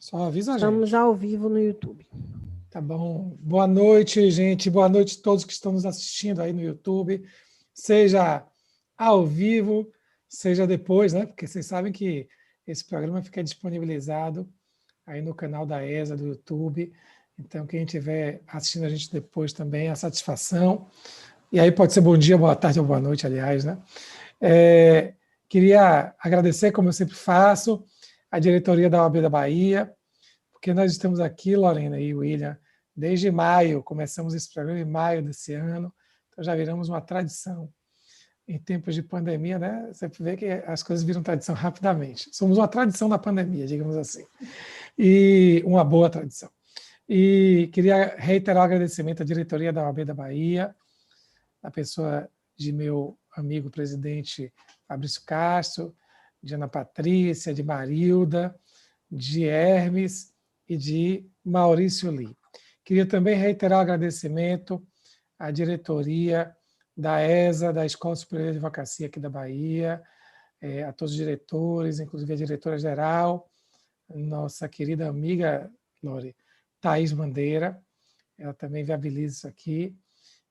Só avisa a Estamos gente. ao vivo no YouTube. Tá bom. Boa noite, gente. Boa noite a todos que estão nos assistindo aí no YouTube. Seja ao vivo, seja depois, né? Porque vocês sabem que esse programa fica disponibilizado aí no canal da ESA do YouTube. Então, quem estiver assistindo a gente depois também, a satisfação. E aí pode ser bom dia, boa tarde ou boa noite, aliás, né? Queria agradecer, como eu sempre faço, a diretoria da OAB da Bahia, porque nós estamos aqui, Lorena e William, desde maio, começamos esse programa em maio desse ano, então já viramos uma tradição. Em tempos de pandemia, né? Você vê que as coisas viram tradição rapidamente. Somos uma tradição da pandemia, digamos assim, e uma boa tradição. E queria reiterar o agradecimento à diretoria da OAB da Bahia, a pessoa de meu amigo presidente Fabrício Castro, de Ana Patrícia, de Marilda, de Hermes e de Maurício Lee. Queria também reiterar o agradecimento à diretoria da ESA, da Escola Superior de Advocacia aqui da Bahia, a todos os diretores, inclusive a diretora-geral, nossa querida amiga, Lore, Thaís Bandeira, ela também viabiliza isso aqui.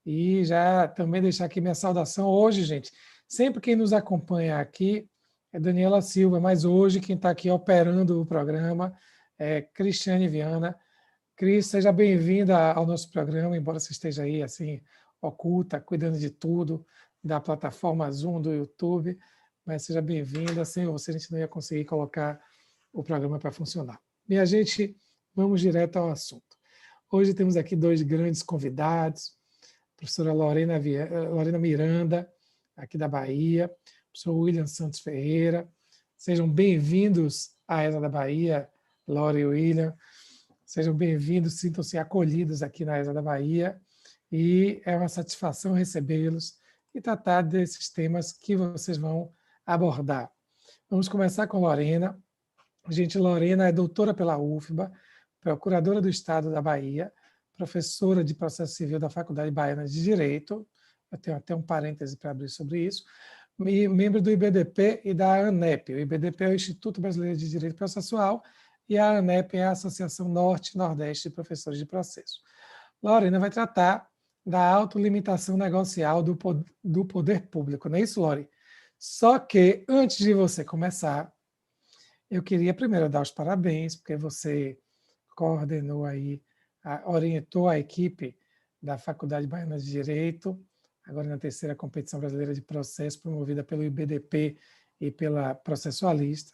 E já também deixar aqui minha saudação hoje, gente. Sempre quem nos acompanha aqui é Daniela Silva, mas hoje quem está aqui operando o programa é Cristiane Viana. Cris, seja bem-vinda ao nosso programa, embora você esteja aí assim, oculta, cuidando de tudo, da plataforma Zoom, do YouTube, mas seja bem-vinda. Sem você a gente não ia conseguir colocar o programa para funcionar. Minha gente, vamos direto ao assunto. Hoje temos aqui dois grandes convidados, professora Lorena Miranda, aqui da Bahia, professor William Santos Ferreira. Sejam bem-vindos à ESA da Bahia, Lore e William. Sejam bem-vindos, sintam-se acolhidos aqui na ESA da Bahia. E é uma satisfação recebê-los e tratar desses temas que vocês vão abordar. Vamos começar com Lorena. Gente, Lorena é doutora pela UFBA, procuradora do Estado da Bahia, professora de Processo Civil da Faculdade Baiana de Direito, eu tenho até um parêntese para abrir sobre isso, e membro do IBDP e da ANEP. O IBDP é o Instituto Brasileiro de Direito Processual e a ANEP é a Associação Norte-Nordeste de Professores de Processo. Lorena vai tratar da autolimitação negocial do poder público, não é isso, Lore? Só que, antes de você começar, eu queria primeiro dar os parabéns, porque você coordenou aí, orientou a equipe da Faculdade Baiana de Direito, agora na terceira competição brasileira de processo, promovida pelo IBDP e pela Processualista.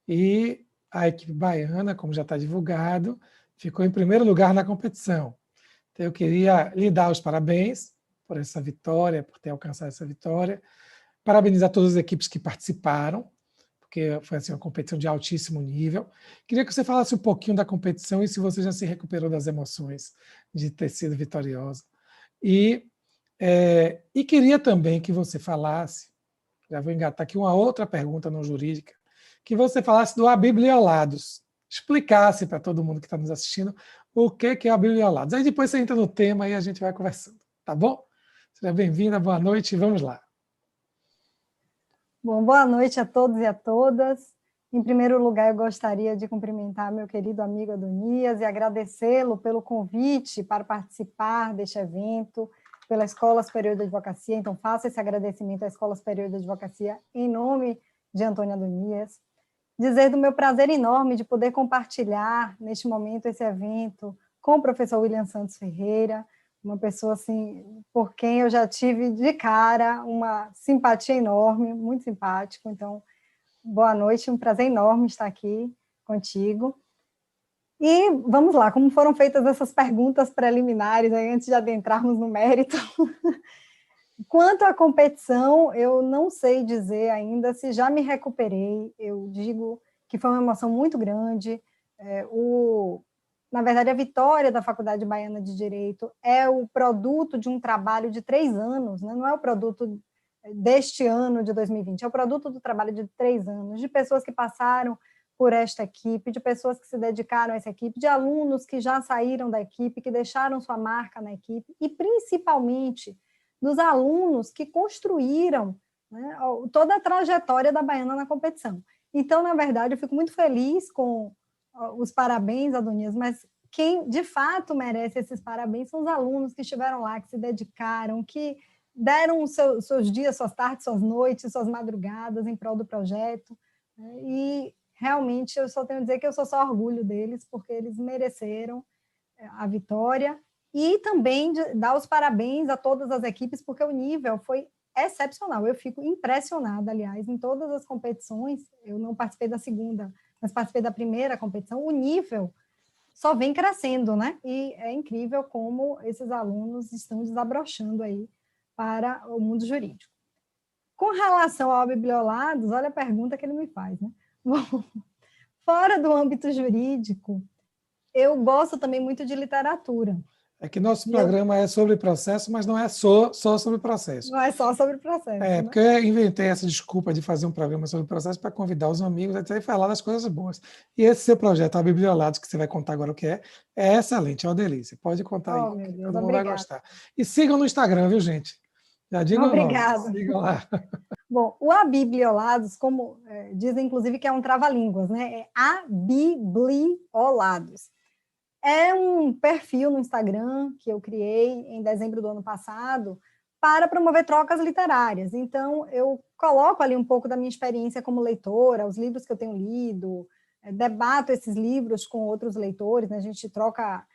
E a equipe baiana, como já está divulgado, ficou em primeiro lugar na competição. Então, eu queria lhe dar os parabéns por essa vitória, por ter alcançado essa vitória. Parabenizar todas as equipes que participaram, porque foi assim, uma competição de altíssimo nível. Queria que você falasse um pouquinho da competição e se você já se recuperou das emoções de ter sido vitoriosa. E queria também que você falasse, já vou engatar aqui uma outra pergunta não jurídica, que você falasse do abibliolados, explicasse para todo mundo que está nos assistindo o que é o abibliolados. Aí depois você entra no tema e a gente vai conversando, tá bom? Seja bem-vinda, boa noite e vamos lá. Bom, boa noite a todos e a todas. Em primeiro lugar, eu gostaria de cumprimentar meu querido amigo Adonias e agradecê-lo pelo convite para participar deste evento pela Escola Superior de Advocacia. Então, faço esse agradecimento à Escola Superior de Advocacia em nome de Antônio Adonias. Dizer do meu prazer enorme de poder compartilhar, neste momento, esse evento com o professor William Santos Ferreira, uma pessoa assim, por quem eu já tive de cara uma simpatia enorme, muito simpático. Então, boa noite, um prazer enorme estar aqui contigo. E vamos lá, como foram feitas essas perguntas preliminares, aí, antes de adentrarmos no mérito. Quanto à competição, eu não sei dizer ainda se já me recuperei. Eu digo que foi uma emoção muito grande. Na verdade, a vitória da Faculdade Baiana de Direito é o produto de um trabalho de 3 anos, né? Não é o produto deste ano de 2020, é o produto do trabalho de 3 anos, de pessoas que passaram por esta equipe, de pessoas que se dedicaram a essa equipe, de alunos que já saíram da equipe, que deixaram sua marca na equipe, e principalmente dos alunos que construíram, né, toda a trajetória da Baiana na competição. Então, na verdade, eu fico muito feliz com os parabéns, Adonias, mas quem de fato merece esses parabéns são os alunos que estiveram lá, que se dedicaram, que deram seus dias, suas tardes, suas noites, suas madrugadas em prol do projeto, né? E realmente eu só tenho a dizer que eu sou só orgulho deles, porque eles mereceram a vitória, e também dar os parabéns a todas as equipes, porque o nível foi excepcional. Eu fico impressionada, aliás, em todas as competições. Eu não participei da segunda, mas participei da primeira competição. O nível só vem crescendo, né? E é incrível como esses alunos estão desabrochando aí para o mundo jurídico. Com relação ao Bibliolados, olha a pergunta que ele me faz, né? Bom, fora do âmbito jurídico, eu gosto também muito de literatura. É que nosso programa é sobre processo, mas não é só sobre processo. Não é só sobre processo. É, né? porque eu inventei essa desculpa de fazer um programa sobre processo para convidar os amigos até falar das coisas boas. E esse seu projeto, a Bibliolados, que você vai contar agora o que é excelente, é uma delícia. Pode contar aí, Meu Deus, todo mundo vai obrigada. gostar. E sigam no Instagram, viu, gente? Já digo Obrigada. Sigam lá. Bom, o Abibliolados, como dizem, inclusive, que é um trava-línguas, né? É Abibliolados. É um perfil no Instagram que eu criei em dezembro do ano passado para promover trocas literárias. Então, eu coloco ali um pouco da minha experiência como leitora, os livros que eu tenho lido, debato esses livros com outros leitores, né? A gente troca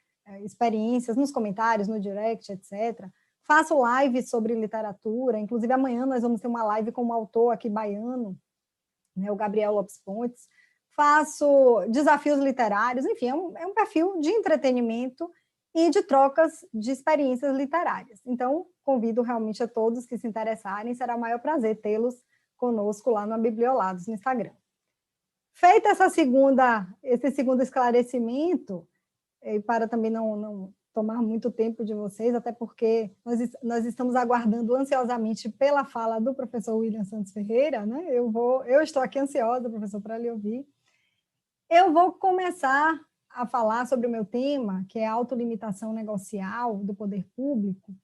experiências nos comentários, no direct, etc. Faço lives sobre literatura, inclusive amanhã nós vamos ter uma live com um autor aqui baiano, né, o Gabriel Lopes Pontes. Faço desafios literários, enfim, é um perfil de entretenimento e de trocas de experiências literárias. Então, convido realmente a todos que se interessarem, será o maior prazer tê-los conosco lá no Bibliolados, no Instagram. Feito esse segundo esclarecimento, e para também não tomar muito tempo de vocês, até porque nós estamos aguardando ansiosamente pela fala do professor William Santos Ferreira, né? Eu estou aqui ansiosa, professor, para lhe ouvir. Eu vou começar a falar sobre o meu tema, que é a autolimitação negocial do poder público,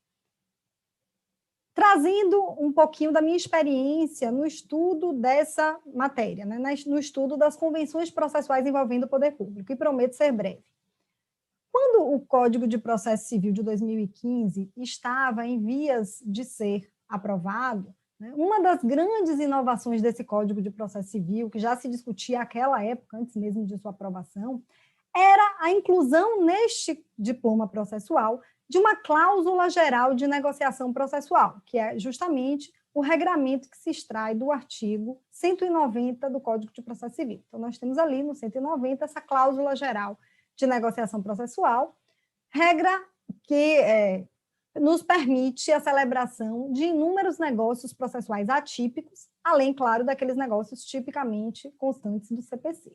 trazendo um pouquinho da minha experiência no estudo dessa matéria, né? No estudo das convenções processuais envolvendo o poder público, e prometo ser breve. Quando o Código de Processo Civil de 2015 estava em vias de ser aprovado, né, uma das grandes inovações desse Código de Processo Civil, que já se discutia naquela época, antes mesmo de sua aprovação, era a inclusão neste diploma processual de uma cláusula geral de negociação processual, que é justamente o regramento que se extrai do artigo 190 do Código de Processo Civil. Então, nós temos ali no 190 essa cláusula geral de negociação processual, regra que nos permite a celebração de inúmeros negócios processuais atípicos, além, claro, daqueles negócios tipicamente constantes do CPC.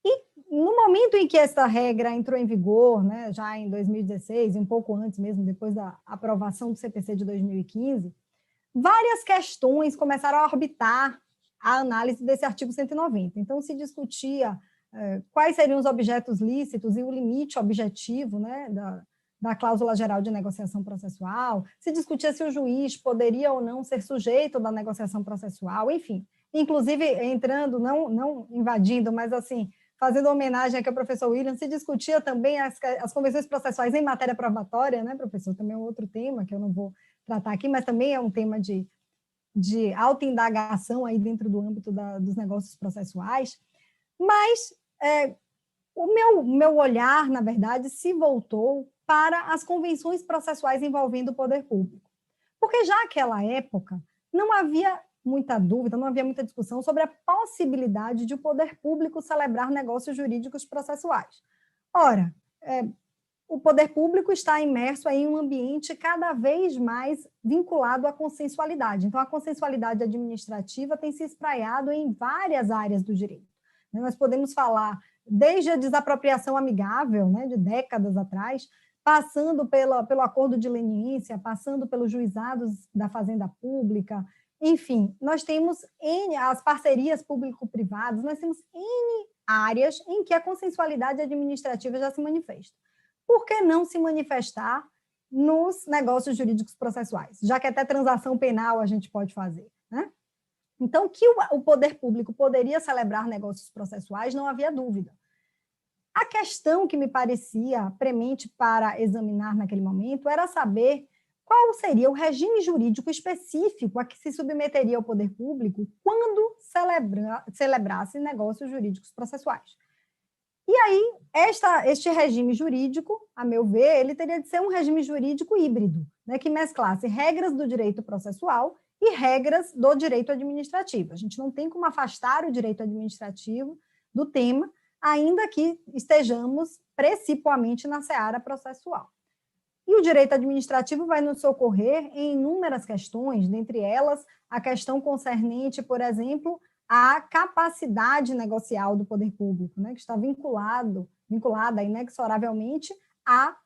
E no momento em que essa regra entrou em vigor, né, já em 2016, e um pouco antes mesmo, depois da aprovação do CPC de 2015, várias questões começaram a orbitar a análise desse artigo 190. Então, se discutia quais seriam os objetos lícitos e o limite objetivo, né, da cláusula geral de negociação processual, se discutia se o juiz poderia ou não ser sujeito da negociação processual, enfim, inclusive entrando, não invadindo, mas assim, fazendo homenagem aqui ao professor William, se discutia também as convenções processuais em matéria probatória, né, professor? Também é um outro tema que eu não vou tratar aqui, mas também é um tema de autoindagação aí dentro do âmbito dos negócios processuais. Mas o meu olhar, na verdade, se voltou para as convenções processuais envolvendo o poder público. Porque já naquela época não havia muita dúvida, não havia muita discussão sobre a possibilidade de o poder público celebrar negócios jurídicos processuais. Ora, o poder público está imerso em um ambiente cada vez mais vinculado à consensualidade. Então, a consensualidade administrativa tem se espraiado em várias áreas do direito. Nós podemos falar desde a desapropriação amigável, né, de décadas atrás, passando pelo acordo de leniência, passando pelos juizados da Fazenda Pública, enfim, nós temos as parcerias público-privadas, nós temos N áreas em que a consensualidade administrativa já se manifesta. Por que não se manifestar nos negócios jurídicos processuais? Já que até transação penal a gente pode fazer, né? Então, que o poder público poderia celebrar negócios processuais, não havia dúvida. A questão que me parecia premente para examinar naquele momento era saber qual seria o regime jurídico específico a que se submeteria o poder público quando celebrasse negócios jurídicos processuais. E aí, este regime jurídico, a meu ver, ele teria de ser um regime jurídico híbrido, né, que mesclasse regras do direito processual e regras do direito administrativo. A gente não tem como afastar o direito administrativo do tema, ainda que estejamos principalmente na seara processual. E o direito administrativo vai nos socorrer em inúmeras questões, dentre elas a questão concernente, por exemplo, à capacidade negocial do poder público, né, que está vinculada inexoravelmente à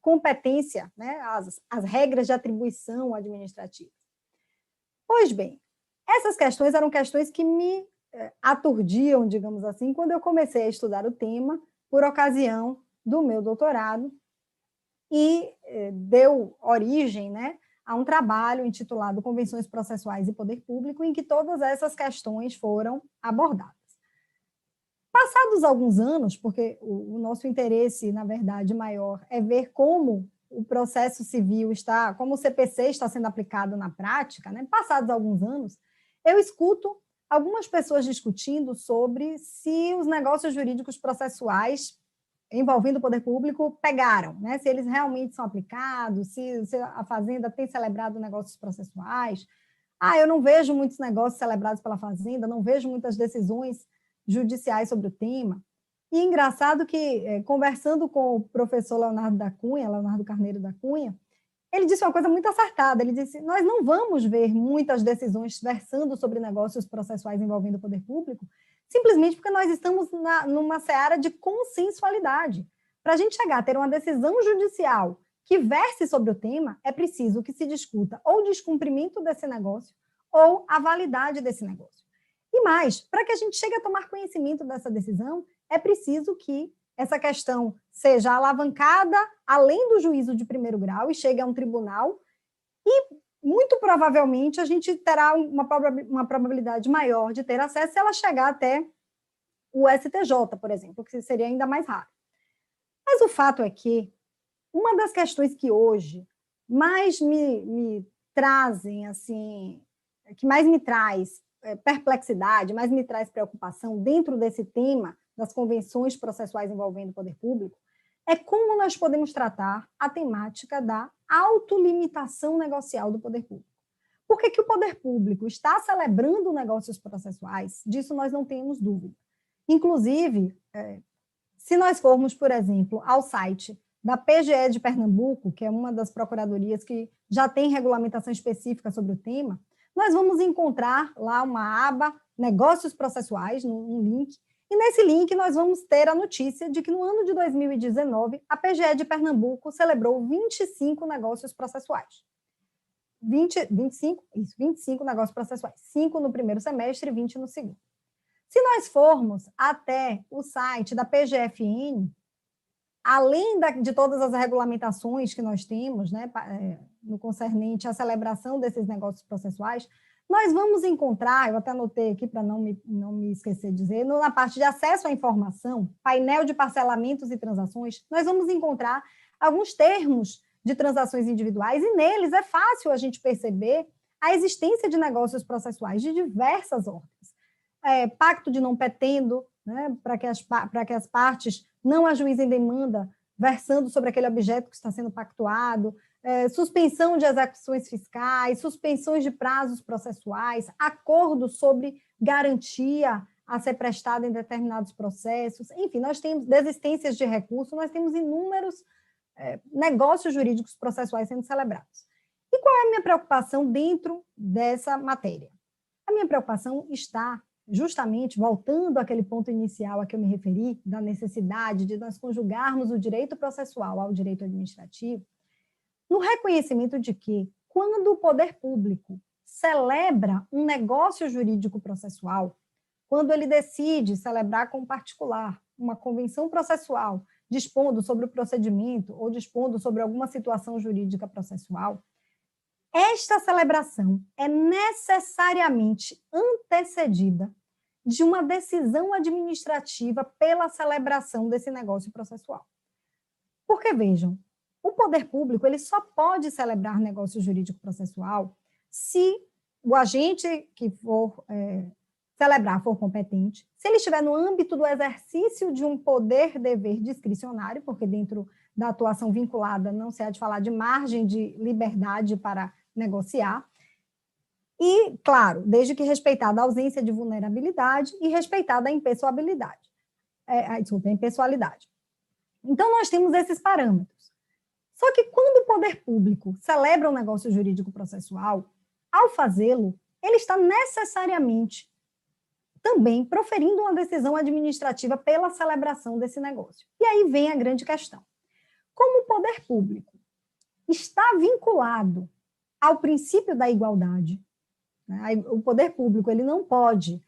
competência, né, às regras de atribuição administrativa. Pois bem, essas questões eram questões que me aturdiam, digamos assim, quando eu comecei a estudar o tema por ocasião do meu doutorado, e deu origem, né, a um trabalho intitulado Convenções Processuais e Poder Público, em que todas essas questões foram abordadas. Passados alguns anos, porque o nosso interesse, na verdade, maior é ver como o processo civil está, como o CPC está sendo aplicado na prática, né, passados alguns anos, eu escuto algumas pessoas discutindo sobre se os negócios jurídicos processuais envolvendo o poder público pegaram, né? Se eles realmente são aplicados, se a Fazenda tem celebrado negócios processuais. Eu não vejo muitos negócios celebrados pela Fazenda, não vejo muitas decisões judiciais sobre o tema. E engraçado que, conversando com o professor Leonardo Carneiro da Cunha, ele disse uma coisa muito acertada, ele disse, nós não vamos ver muitas decisões versando sobre negócios processuais envolvendo o poder público, simplesmente porque nós estamos numa seara de consensualidade. Para a gente chegar a ter uma decisão judicial que verse sobre o tema, é preciso que se discuta ou o descumprimento desse negócio ou a validade desse negócio. E mais, para que a gente chegue a tomar conhecimento dessa decisão, é preciso que essa questão seja alavancada além do juízo de primeiro grau e chegue a um tribunal e, muito provavelmente, a gente terá uma probabilidade maior de ter acesso se ela chegar até o STJ, por exemplo, que seria ainda mais raro. Mas o fato é que uma das questões que hoje mais me trazem, assim, que mais me traz perplexidade, mais me traz preocupação dentro desse tema das convenções processuais envolvendo o poder público, é como nós podemos tratar a temática da autolimitação negocial do poder público. Por que o poder público está celebrando negócios processuais? Disso nós não temos dúvida. Inclusive, se nós formos, por exemplo, ao site da PGE de Pernambuco, que é uma das procuradorias que já tem regulamentação específica sobre o tema, nós vamos encontrar lá uma aba Negócios Processuais, um link, e nesse link nós vamos ter a notícia de que no ano de 2019, a PGE de Pernambuco celebrou 25 negócios processuais. 25 negócios processuais, 5 no primeiro semestre e 20 no segundo. Se nós formos até o site da PGFN, além de todas as regulamentações que nós temos, né, no concernente à celebração desses negócios processuais, nós vamos encontrar, eu até anotei aqui para não me esquecer de dizer, na parte de acesso à informação, painel de parcelamentos e transações, nós vamos encontrar alguns termos de transações individuais, e neles é fácil a gente perceber a existência de negócios processuais de diversas ordens. Pacto de não petendo, né, para que as partes não ajuizem demanda versando sobre aquele objeto que está sendo pactuado, suspensão de execuções fiscais, suspensões de prazos processuais, acordos sobre garantia a ser prestada em determinados processos, enfim, nós temos desistências de recurso, nós temos inúmeros negócios jurídicos processuais sendo celebrados. E qual é a minha preocupação dentro dessa matéria? A minha preocupação está justamente, voltando àquele ponto inicial a que eu me referi, da necessidade de nós conjugarmos o direito processual ao direito administrativo, no reconhecimento de que, quando o poder público celebra um negócio jurídico processual, quando ele decide celebrar com um particular uma convenção processual dispondo sobre o procedimento ou dispondo sobre alguma situação jurídica processual, esta celebração é necessariamente antecedida de uma decisão administrativa pela celebração desse negócio processual. Porque, vejam, o poder público ele só pode celebrar negócio jurídico processual se o agente que for celebrar for competente, se ele estiver no âmbito do exercício de um poder-dever discricionário, porque dentro da atuação vinculada não se há de falar de margem de liberdade para negociar, e, claro, desde que respeitada a ausência de vulnerabilidade e respeitada a impessoalidade. A impessoalidade. Então, nós temos esses parâmetros. Só que quando o poder público celebra um negócio jurídico processual, ao fazê-lo, ele está necessariamente também proferindo uma decisão administrativa pela celebração desse negócio. E aí vem a grande questão. Como o poder público está vinculado ao princípio da igualdade, né? O poder público ele não pode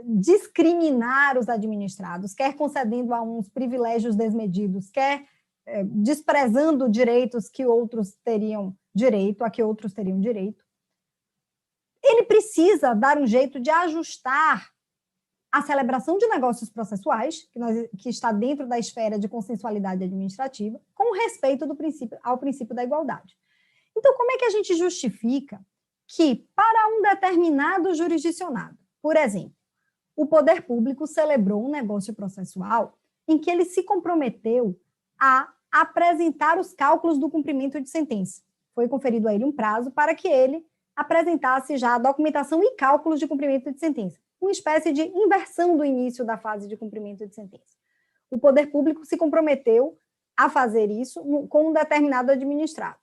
discriminar os administrados, quer concedendo a uns privilégios desmedidos, quer desprezando direitos que outros teriam direito, a que outros teriam direito. Ele precisa dar um jeito de ajustar a celebração de negócios processuais, que está dentro da esfera de consensualidade administrativa, com respeito ao princípio da igualdade. Então, como é que a gente justifica que, para um determinado jurisdicionado, por exemplo, o poder público celebrou um negócio processual em que ele se comprometeu a apresentar os cálculos do cumprimento de sentença? Foi conferido a ele um prazo para que ele apresentasse já a documentação e cálculos de cumprimento de sentença, uma espécie de inversão do início da fase de cumprimento de sentença. O poder público se comprometeu a fazer isso com um determinado administrado.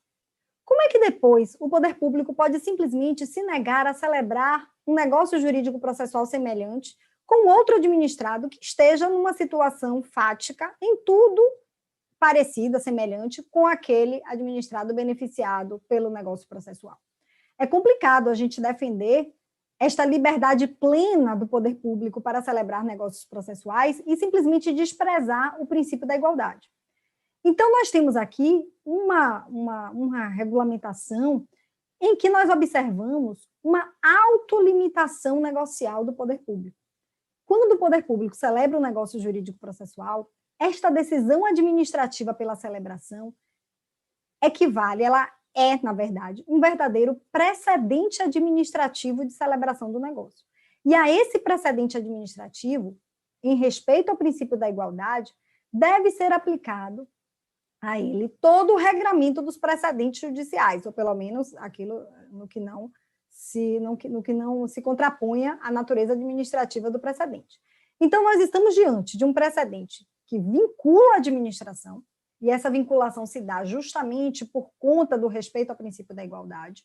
Como é que depois o poder público pode simplesmente se negar a celebrar um negócio jurídico processual semelhante com outro administrado que esteja numa situação fática, em tudo parecida, semelhante, com aquele administrado beneficiado pelo negócio processual? É complicado a gente defender esta liberdade plena do poder público para celebrar negócios processuais e simplesmente desprezar o princípio da igualdade. Então, nós temos aqui uma regulamentação em que nós observamos uma autolimitação negocial do poder público. Quando o poder público celebra um negócio jurídico processual, esta decisão administrativa pela celebração equivale, ela é, na verdade, um verdadeiro precedente administrativo de celebração do negócio. E a esse precedente administrativo, em respeito ao princípio da igualdade, deve ser aplicado a ele todo o regramento dos precedentes judiciais, ou pelo menos aquilo no que não se contraponha à natureza administrativa do precedente. Então, nós estamos diante de um precedente que vincula a administração, e essa vinculação se dá justamente por conta do respeito ao princípio da igualdade,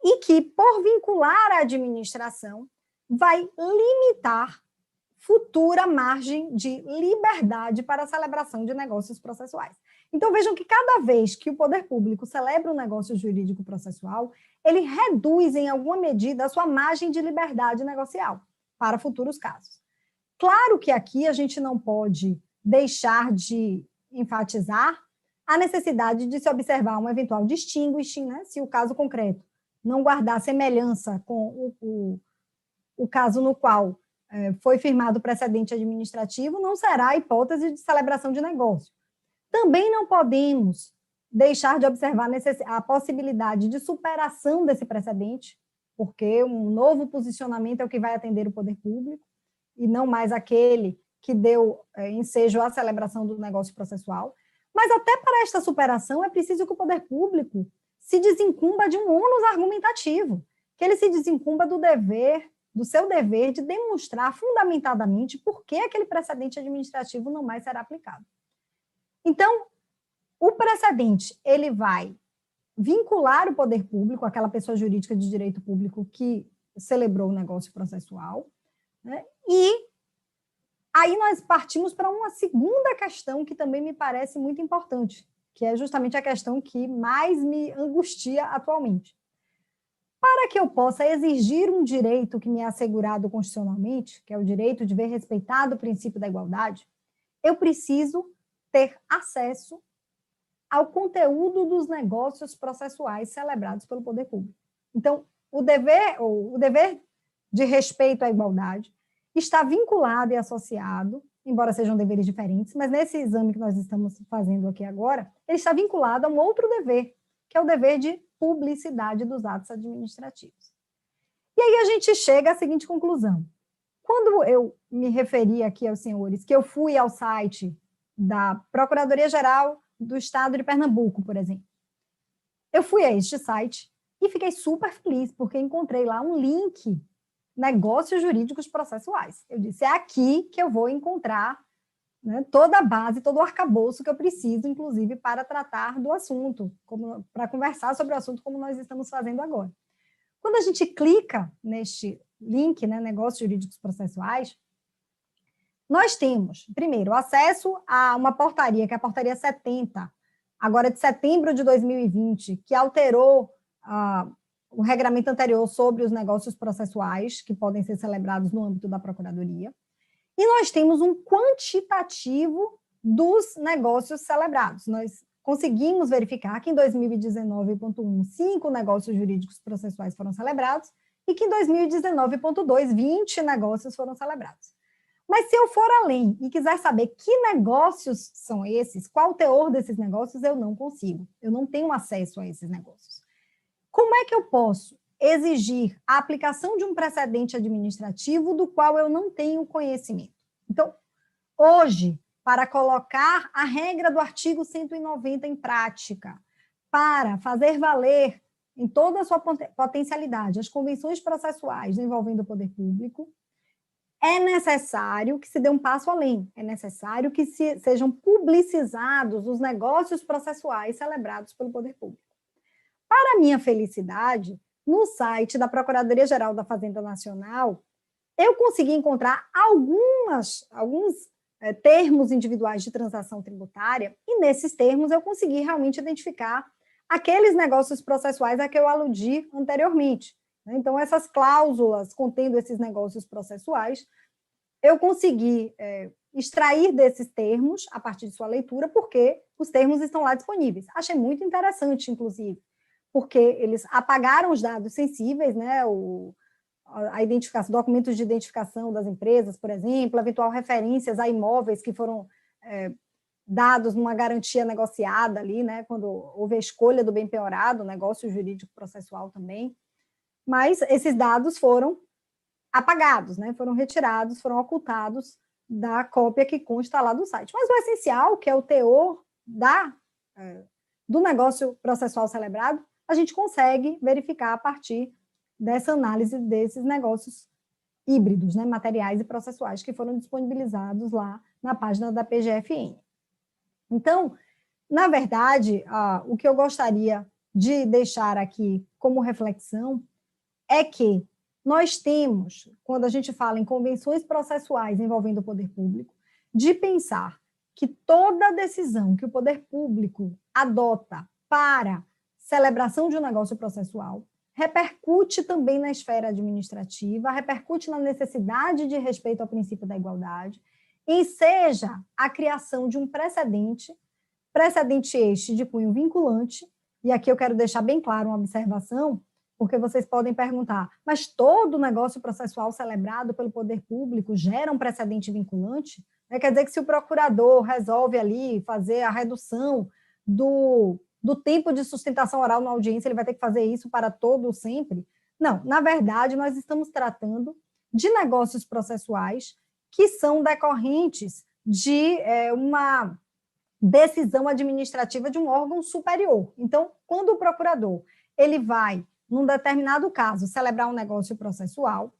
e que, por vincular a administração, vai limitar futura margem de liberdade para a celebração de negócios processuais. Então, vejam que cada vez que o poder público celebra um negócio jurídico processual, ele reduz, em alguma medida, a sua margem de liberdade negocial para futuros casos. Claro que aqui a gente não pode deixar de enfatizar a necessidade de se observar um eventual distinguishing, né, se o caso concreto não guardar semelhança com o caso no qual foi firmado o precedente administrativo, não será a hipótese de celebração de negócio. Também não podemos deixar de observar a possibilidade de superação desse precedente, porque um novo posicionamento é o que vai atender o poder público, e não mais aquele que deu ensejo à celebração do negócio processual. Mas até para esta superação é preciso que o poder público se desincumba de um ônus argumentativo, que ele se desincumba do seu dever de demonstrar fundamentadamente por que aquele precedente administrativo não mais será aplicado. Então, o precedente, ele vai vincular o poder público, aquela pessoa jurídica de direito público que celebrou o negócio processual, né? E aí nós partimos para uma segunda questão que também me parece muito importante, que é justamente a questão que mais me angustia atualmente. Para que eu possa exigir um direito que me é assegurado constitucionalmente, que é o direito de ver respeitado o princípio da igualdade, eu preciso ter acesso ao conteúdo dos negócios processuais celebrados pelo poder público. Então, o dever de respeito à igualdade está vinculado e associado, embora sejam deveres diferentes, mas nesse exame que nós estamos fazendo aqui agora, ele está vinculado a um outro dever, que é o dever de publicidade dos atos administrativos. E aí a gente chega à seguinte conclusão. Quando eu me referi aqui aos senhores, que eu fui ao site da Procuradoria-Geral do Estado de Pernambuco, por exemplo, eu fui a este site e fiquei super feliz, porque encontrei lá um link, negócios jurídicos processuais. Eu disse, é aqui que eu vou encontrar, né, toda a base, todo o arcabouço que eu preciso, inclusive, para tratar do assunto, para conversar sobre o assunto como nós estamos fazendo agora. Quando a gente clica neste link, né, negócios jurídicos processuais, nós temos, primeiro, acesso a uma portaria, que é a portaria 70, agora de setembro de 2020, que alterou o regramento anterior sobre os negócios processuais que podem ser celebrados no âmbito da Procuradoria. E nós temos um quantitativo dos negócios celebrados. Nós conseguimos verificar que em 2019.1, 5 negócios jurídicos processuais foram celebrados e que em 2019.2, 20 negócios foram celebrados. Mas se eu for além e quiser saber que negócios são esses, qual o teor desses negócios, eu não consigo. Eu não tenho acesso a esses negócios. Como é que eu posso exigir a aplicação de um precedente administrativo do qual eu não tenho conhecimento? Então, hoje, para colocar a regra do artigo 190 em prática, para fazer valer em toda a sua potencialidade as convenções processuais envolvendo o poder público, é necessário que se dê um passo além, é necessário que sejam publicizados os negócios processuais celebrados pelo poder público. Para minha felicidade, no site da Procuradoria-Geral da Fazenda Nacional, eu consegui encontrar alguns termos individuais de transação tributária, e nesses termos eu consegui realmente identificar aqueles negócios processuais a que eu aludi anteriormente. Então, essas cláusulas contendo esses negócios processuais, eu consegui extrair desses termos, a partir de sua leitura, porque os termos estão lá disponíveis. Achei muito interessante, inclusive, porque eles apagaram os dados sensíveis, né, a identificação, documentos de identificação das empresas, por exemplo, eventual referências a imóveis que foram dados numa garantia negociada ali, né, quando houve a escolha do bem penhorado, negócio jurídico processual também, mas esses dados foram apagados, né, foram retirados, foram ocultados da cópia que consta lá do site. Mas o essencial, que é o teor do negócio processual celebrado, a gente consegue verificar a partir dessa análise desses negócios híbridos, né, materiais e processuais, que foram disponibilizados lá na página da PGFN. Então, na verdade, o que eu gostaria de deixar aqui como reflexão é que nós temos, quando a gente fala em convenções processuais envolvendo o poder público, de pensar que toda decisão que o poder público adota para celebração de um negócio processual repercute também na esfera administrativa, repercute na necessidade de respeito ao princípio da igualdade, e seja a criação de um precedente este de cunho vinculante, e aqui eu quero deixar bem claro uma observação, porque vocês podem perguntar, mas todo negócio processual celebrado pelo poder público gera um precedente vinculante? Quer dizer que se o procurador resolve ali fazer a redução do tempo de sustentação oral na audiência, ele vai ter que fazer isso para todo sempre? Não, na verdade, nós estamos tratando de negócios processuais que são decorrentes de uma decisão administrativa de um órgão superior. Então, quando o procurador ele vai, num determinado caso, celebrar um negócio processual,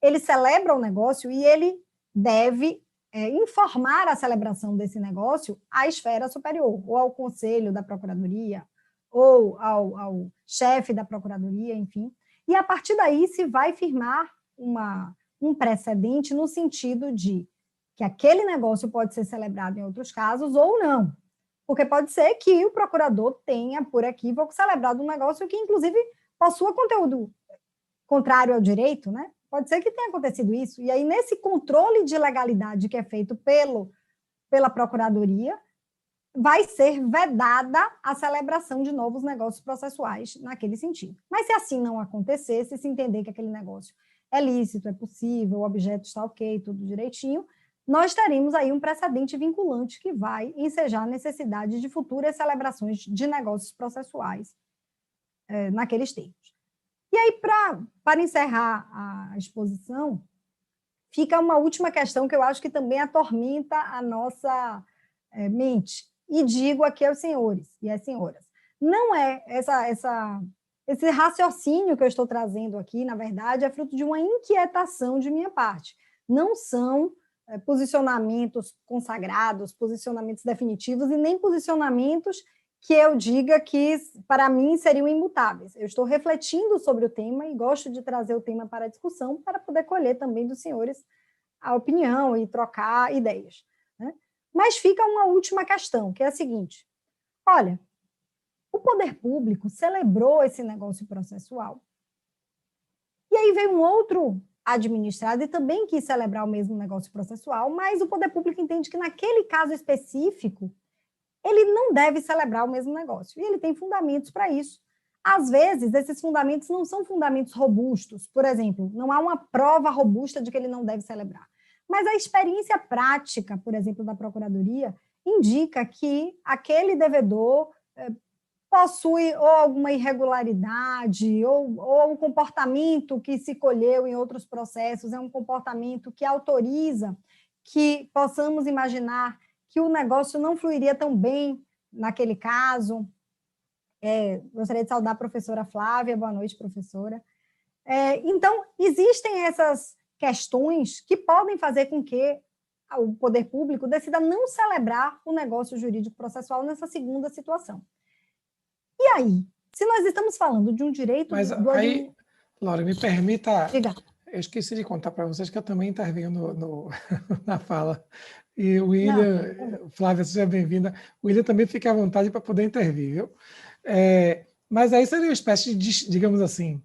ele celebra o negócio e ele deve informar a celebração desse negócio à esfera superior, ou ao conselho da procuradoria, ou ao chefe da procuradoria, enfim. E, a partir daí, se vai firmar um precedente no sentido de que aquele negócio pode ser celebrado em outros casos ou não. Porque pode ser que o procurador tenha, por equívoco, celebrado um negócio que, inclusive, possua conteúdo contrário ao direito, né? Pode ser que tenha acontecido isso. E aí, nesse controle de legalidade que é feito pela Procuradoria, vai ser vedada a celebração de novos negócios processuais naquele sentido. Mas se assim não acontecer, se entender que aquele negócio é lícito, é possível, o objeto está ok, tudo direitinho, nós teremos aí um precedente vinculante que vai ensejar a necessidade de futuras celebrações de negócios processuais naqueles termos. E aí, para encerrar a exposição, fica uma última questão que eu acho que também atormenta a nossa mente. E digo aqui aos senhores e às senhoras, não é esse raciocínio que eu estou trazendo aqui, na verdade, é fruto de uma inquietação de minha parte. Não são posicionamentos consagrados, posicionamentos definitivos e nem posicionamentos que eu diga que, para mim, seriam imutáveis. Eu estou refletindo sobre o tema e gosto de trazer o tema para a discussão para poder colher também dos senhores a opinião e trocar ideias, né? Mas fica uma última questão, que é a seguinte: olha, o poder público celebrou esse negócio processual, e aí veio um outro administrado e também quis celebrar o mesmo negócio processual, mas o poder público entende que naquele caso específico ele não deve celebrar o mesmo negócio, e ele tem fundamentos para isso. Às vezes, esses fundamentos não são fundamentos robustos, por exemplo, não há uma prova robusta de que ele não deve celebrar. Mas a experiência prática, por exemplo, da Procuradoria, indica que aquele devedor possui ou alguma irregularidade, ou um comportamento que se colheu em outros processos, é um comportamento que autoriza que possamos imaginar que o negócio não fluiria tão bem naquele caso. Gostaria de saudar a professora Flávia. Boa noite, professora. Então, existem essas questões que podem fazer com que o poder público decida não celebrar o negócio jurídico processual nessa segunda situação. E aí, se nós estamos falando de um direito... Mas aí, Laura, me permita... Diga. Eu esqueci de contar para vocês que eu também intervenho na fala. E o William, Flávia, seja bem-vinda. O William também fica à vontade para poder intervir, viu? Mas aí seria uma espécie de, digamos assim,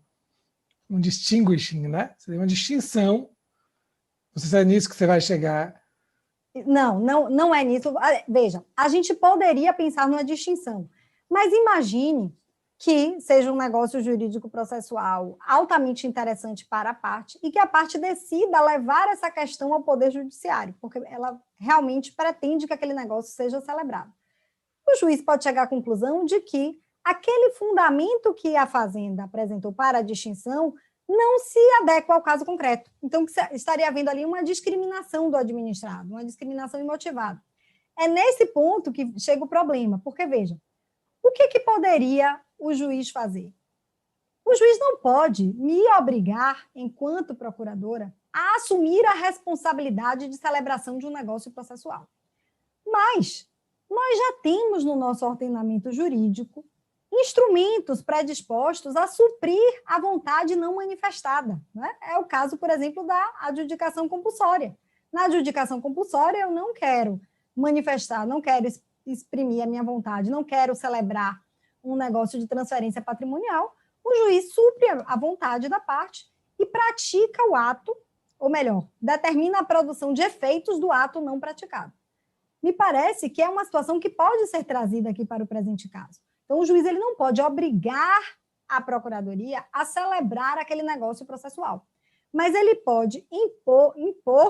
um distinguishing, né? Seria uma distinção. Não sei se é nisso que você vai chegar. Não é nisso. Veja, a gente poderia pensar numa distinção, mas imagine que seja um negócio jurídico processual altamente interessante para a parte e que a parte decida levar essa questão ao Poder Judiciário, porque ela realmente pretende que aquele negócio seja celebrado. O juiz pode chegar à conclusão de que aquele fundamento que a Fazenda apresentou para a distinção não se adequa ao caso concreto. Então, estaria havendo ali uma discriminação do administrado, uma discriminação imotivada. É nesse ponto que chega o problema, porque, veja, o que poderia o juiz fazer? O juiz não pode me obrigar, enquanto procuradora, a assumir a responsabilidade de celebração de um negócio processual. Mas nós já temos no nosso ordenamento jurídico instrumentos predispostos a suprir a vontade não manifestada, né? É o caso, por exemplo, da adjudicação compulsória. Na adjudicação compulsória, eu não quero manifestar, não quero exprimir a minha vontade, não quero celebrar um negócio de transferência patrimonial, o juiz supre a vontade da parte e pratica o ato, ou melhor, determina a produção de efeitos do ato não praticado. Me parece que é uma situação que pode ser trazida aqui para o presente caso. Então, o juiz ele não pode obrigar a Procuradoria a celebrar aquele negócio processual, mas ele pode impor,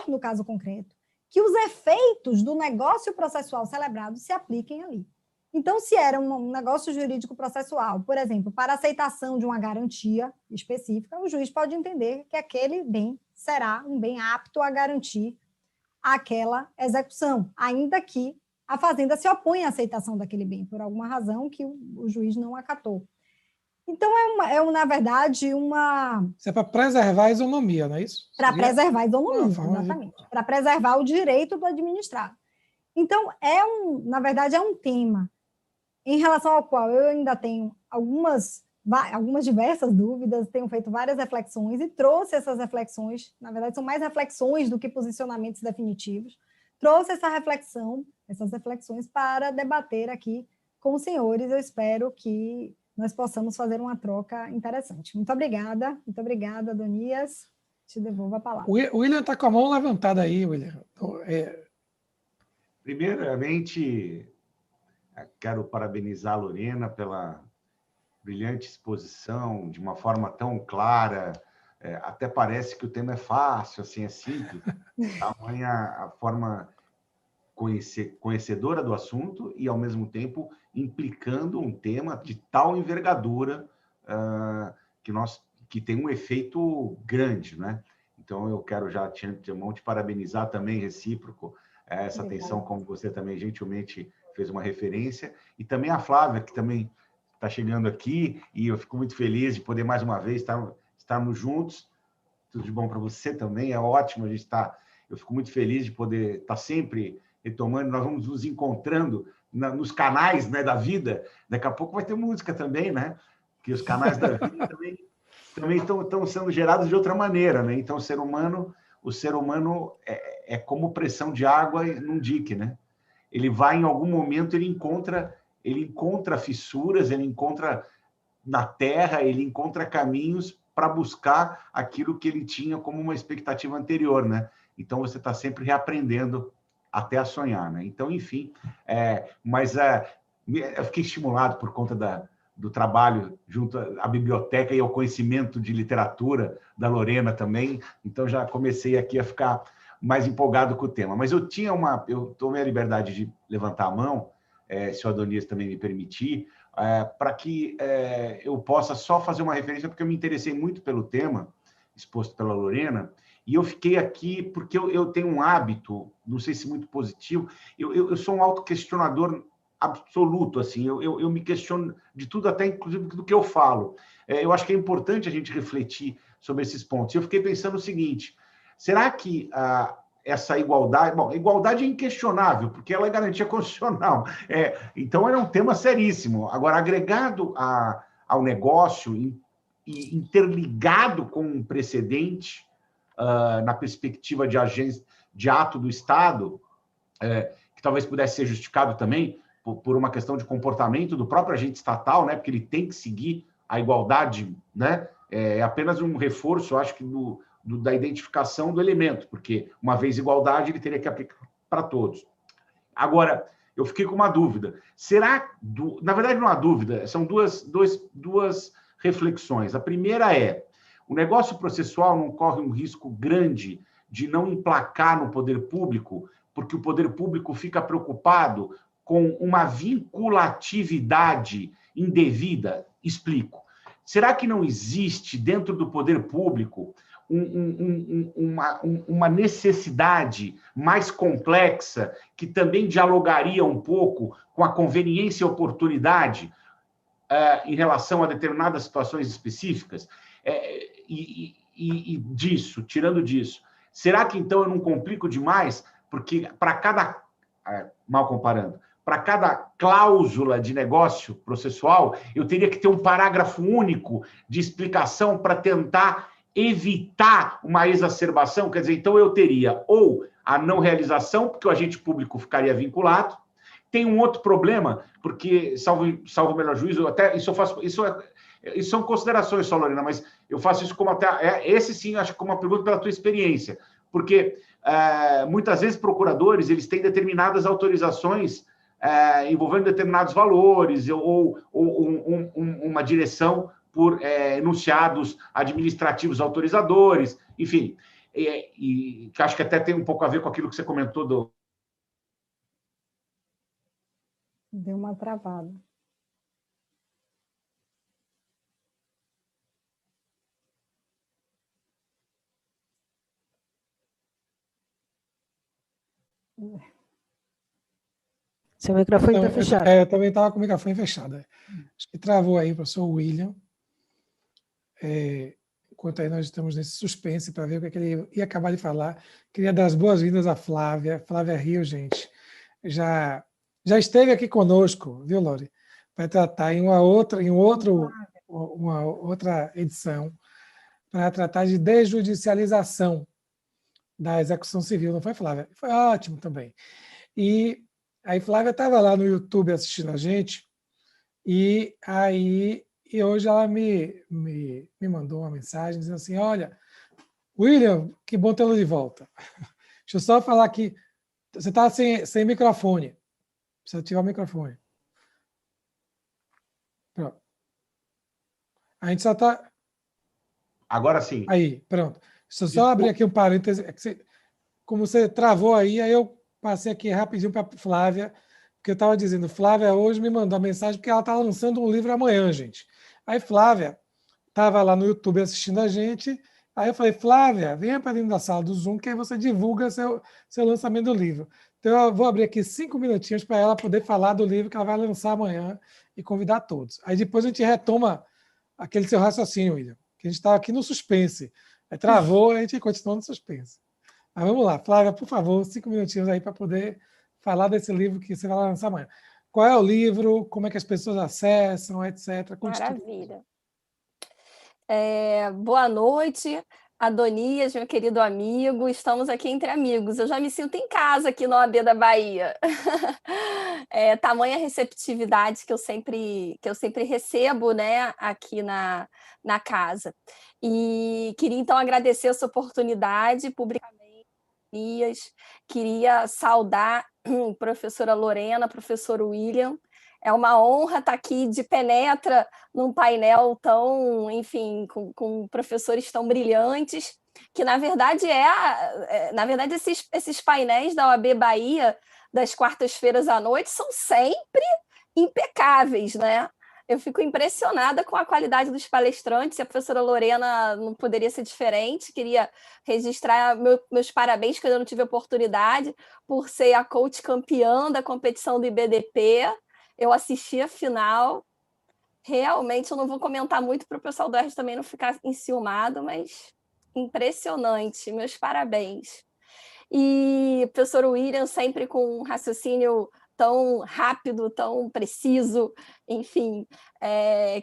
no caso concreto, que os efeitos do negócio processual celebrado se apliquem ali. Então, se era um negócio jurídico processual, por exemplo, para aceitação de uma garantia específica, o juiz pode entender que aquele bem será um bem apto a garantir aquela execução, ainda que a Fazenda se opõe à aceitação daquele bem, por alguma razão que o juiz não acatou. Então, na verdade, uma... Isso é para preservar a isonomia, não é isso? Para preservar a isonomia, exatamente. Para preservar o direito do administrado. Então, na verdade, é um tema em relação ao qual eu ainda tenho algumas diversas dúvidas, tenho feito várias reflexões e trouxe essas reflexões, na verdade, são mais reflexões do que posicionamentos definitivos, trouxe essas reflexões para debater aqui com os senhores. Eu espero que nós possamos fazer uma troca interessante. Muito obrigada, Adonias. Te devolvo a palavra. O William está com a mão levantada aí, William. Primeiramente, quero parabenizar a Lorena pela brilhante exposição, de uma forma tão clara, até parece que o tema é fácil, assim, é simples, tamanha a forma conhecedora do assunto e, ao mesmo tempo, implicando um tema de tal envergadura que tem um efeito grande, né? Então, eu quero já te parabenizar também, recíproco, essa atenção, como você também gentilmente fez uma referência, e também a Flávia, que também está chegando aqui, e eu fico muito feliz de poder, mais uma vez, estarmos juntos. Tudo de bom para você também, é ótimo a gente estar... Eu fico muito feliz de poder estar sempre retomando, nós vamos nos encontrando nos canais, né, da vida. Daqui a pouco vai ter música também, né? Porque os canais da vida também estão sendo gerados de outra maneira, né? Então, o ser humano é como pressão de água num dique, né? Ele vai, em algum momento, ele encontra fissuras, ele encontra na terra, ele encontra caminhos para buscar aquilo que ele tinha como uma expectativa anterior, né? Então, você está sempre reaprendendo até a sonhar, né? Então, enfim, mas eu fiquei estimulado por conta do trabalho junto à biblioteca e ao conhecimento de literatura da Lorena também, então já comecei aqui a ficar mais empolgado com o tema. Mas eu tomei a liberdade de levantar a mão, se o Adonias também me permitir, para que eu possa só fazer uma referência, porque eu me interessei muito pelo tema exposto pela Lorena, e eu fiquei aqui porque eu tenho um hábito, não sei se muito positivo, eu sou um autoquestionador absoluto, assim, eu me questiono de tudo, até inclusive do que eu falo. Eu acho que é importante a gente refletir sobre esses pontos. Eu fiquei pensando o seguinte, será que essa igualdade... Bom, igualdade é inquestionável, porque ela é garantia constitucional. Então, era um tema seríssimo. Agora, agregado ao negócio e interligado com um precedente na perspectiva de ato do Estado, que talvez pudesse ser justificado também por uma questão de comportamento do próprio agente estatal, né, porque ele tem que seguir a igualdade, né, é apenas um reforço, eu acho que da identificação do elemento, porque uma vez igualdade, ele teria que aplicar para todos. Agora, eu fiquei com uma dúvida. Na verdade, não há dúvida, são duas reflexões. A primeira é, o negócio processual não corre um risco grande de não emplacar no poder público, porque o poder público fica preocupado com uma vinculatividade indevida? Explico. Será que não existe dentro do poder público uma necessidade mais complexa que também dialogaria um pouco com a conveniência e oportunidade em relação a determinadas situações específicas? E tirando disso, será que então eu não complico demais? Porque para cada, mal comparando, para cada cláusula de negócio processual, eu teria que ter um parágrafo único de explicação para tentar evitar uma exacerbação. Quer dizer, então eu teria ou a não realização, porque o agente público ficaria vinculado. Tem um outro problema, porque, salvo o melhor juízo, até isso eu faço... Isso são considerações só, Lorena, mas eu faço isso como até... Esse sim, acho que como uma pergunta pela tua experiência, porque muitas vezes procuradores, eles têm determinadas autorizações envolvendo determinados valores ou uma direção por enunciados administrativos autorizadores, enfim, e que acho que até tem um pouco a ver com aquilo que você comentou do... Deu uma travada. Seu microfone está fechado. Eu também estava com o microfone fechado. Acho que travou aí o professor William. Enquanto aí nós estamos nesse suspense para ver o que ele ia acabar de falar. Queria dar as boas-vindas à Flávia. Flávia Rio, gente, já esteve aqui conosco, viu, Lore? Vai tratar em uma outra edição, para tratar de desjudicialização da execução civil. Não foi, Flávia? Foi ótimo também. E aí Flávia estava lá no YouTube assistindo a gente, e hoje ela me mandou uma mensagem dizendo assim, olha, William, que bom tê-lo de volta. Deixa eu só falar aqui, você está sem microfone. Precisa ativar o microfone. Pronto. A gente só está... Agora sim. Aí, pronto. Deixa eu só abrir aqui um parêntese. Como você travou aí eu passei aqui rapidinho para a Flávia, porque eu estava dizendo, Flávia hoje me mandou uma mensagem porque ela está lançando um livro amanhã, gente. Aí Flávia estava lá no YouTube assistindo a gente, aí eu falei, Flávia, venha para dentro da sala do Zoom, que aí você divulga seu lançamento do livro. Então eu vou abrir aqui 5 minutinhos para ela poder falar do livro que ela vai lançar amanhã e convidar todos. Aí depois a gente retoma aquele seu raciocínio, William, que a gente estava aqui no suspense. Aí travou, a gente continua no suspense. Mas vamos lá, Flávia, por favor, 5 minutinhos aí para poder falar desse livro que você vai lançar amanhã. Qual é o livro, como é que as pessoas acessam, etc. Maravilha. Boa noite, Adonias, meu querido amigo. Estamos aqui entre amigos. Eu já me sinto em casa aqui no OAB da Bahia. Tamanha receptividade que eu sempre recebo, né, aqui na casa. E queria, então, agradecer essa oportunidade publicamente. Queria saudar a professora Lorena, professor William. É uma honra estar aqui de penetra num painel tão, enfim, com professores tão brilhantes, que na verdade esses painéis da OAB Bahia das quartas-feiras à noite são sempre impecáveis, né? Eu fico impressionada com a qualidade dos palestrantes, e a professora Lorena não poderia ser diferente. Queria registrar meus parabéns, que eu não tive oportunidade, por ser a coach campeã da competição do IBDP. Eu assisti a final. Realmente, eu não vou comentar muito para o pessoal do ERJ também não ficar enciumado, mas impressionante. Meus parabéns. E o professor William sempre com um raciocínio tão rápido, tão preciso, enfim,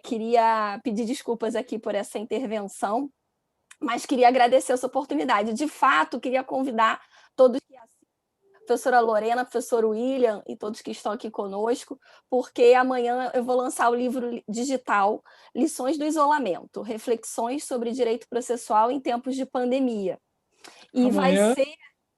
queria pedir desculpas aqui por essa intervenção, mas queria agradecer essa oportunidade. De fato, queria convidar todos que assistem, professora Lorena, professor William e todos que estão aqui conosco, porque amanhã eu vou lançar o livro digital Lições do Isolamento, Reflexões sobre Direito Processual em Tempos de Pandemia. E amanhã, vai ser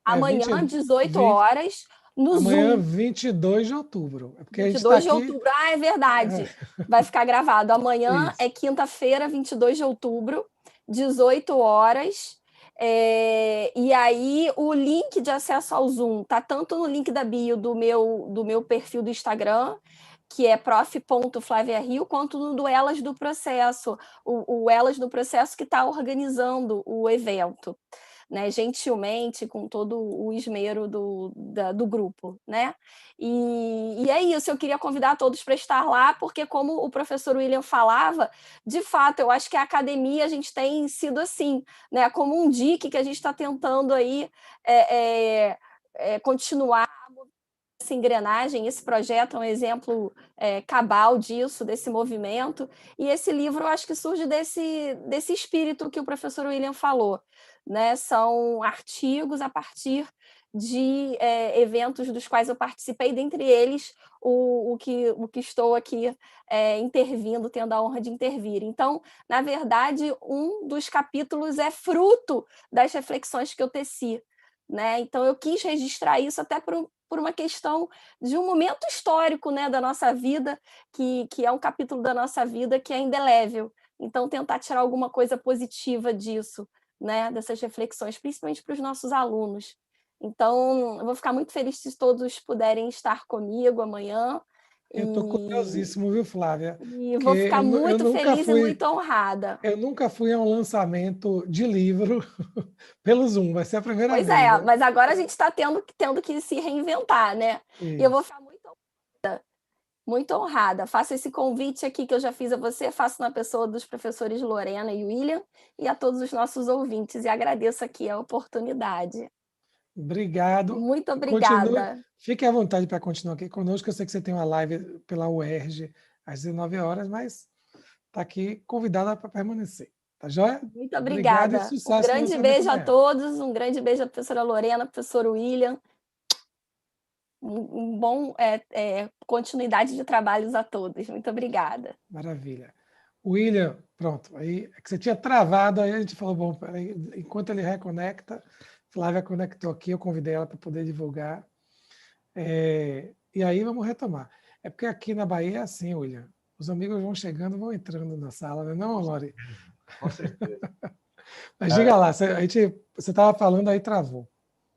amanhã, 18 horas, no amanhã, Zoom. 22 de outubro. É porque 22 a gente tá de outubro. É verdade. Vai ficar gravado. Amanhã é quinta-feira, 22 de outubro, 18 horas. E aí, o link de acesso ao Zoom está tanto no link da bio do meu perfil do Instagram, que é prof.flaviario, quanto no do Elas do Processo, o Elas do Processo que está organizando o evento, né, gentilmente, com todo o esmero do grupo, né? E é isso, eu queria convidar todos para estar lá, porque como o professor William falava, de fato, eu acho que a academia a gente tem sido assim, né? Como um dique que a gente está tentando aí continuar essa engrenagem. Esse projeto é um exemplo cabal disso, desse movimento, e esse livro eu acho que surge desse espírito que o professor William falou, né? São artigos a partir de eventos dos quais eu participei, dentre eles o que estou aqui intervindo, tendo a honra de intervir. Então, na verdade, um dos capítulos é fruto das reflexões que eu teci, né? Então, eu quis registrar isso até por uma questão de um momento histórico, né, da nossa vida, que é um capítulo da nossa vida que é indelével. Então, tentar tirar alguma coisa positiva disso, né, dessas reflexões, principalmente para os nossos alunos. Então, eu vou ficar muito feliz se todos puderem estar comigo amanhã. Eu estou curiosíssimo, viu, Flávia? E vou ficar muito feliz e muito honrada. Eu nunca fui a um lançamento de livro pelo Zoom, vai ser a primeira vez. Pois é, né? mas agora a gente está tendo que se reinventar, né? Isso. E eu vou ficar muito honrada. Faço esse convite aqui que eu já fiz a você, faço na pessoa dos professores Lorena e William e a todos os nossos ouvintes, e agradeço aqui a oportunidade. Obrigado. Muito obrigada. Fique à vontade para continuar aqui conosco. Eu sei que você tem uma live pela UERJ às 19 horas, mas está aqui convidada para permanecer. Tá joia? Muito obrigada. Obrigado e sucesso. Um grande beijo a todos, um grande beijo à professora Lorena, professor William. Um bom continuidade de trabalhos a todos. Muito obrigada. Maravilha. William, pronto. Aí é que você tinha travado, aí a gente falou, bom, peraí, enquanto ele reconecta, Flávia conectou aqui, eu convidei ela para poder divulgar. E aí vamos retomar. É porque aqui na Bahia é assim, William. Os amigos vão chegando, vão entrando na sala, não é não, Lori? Com certeza. Mas diga lá, você estava falando aí, travou.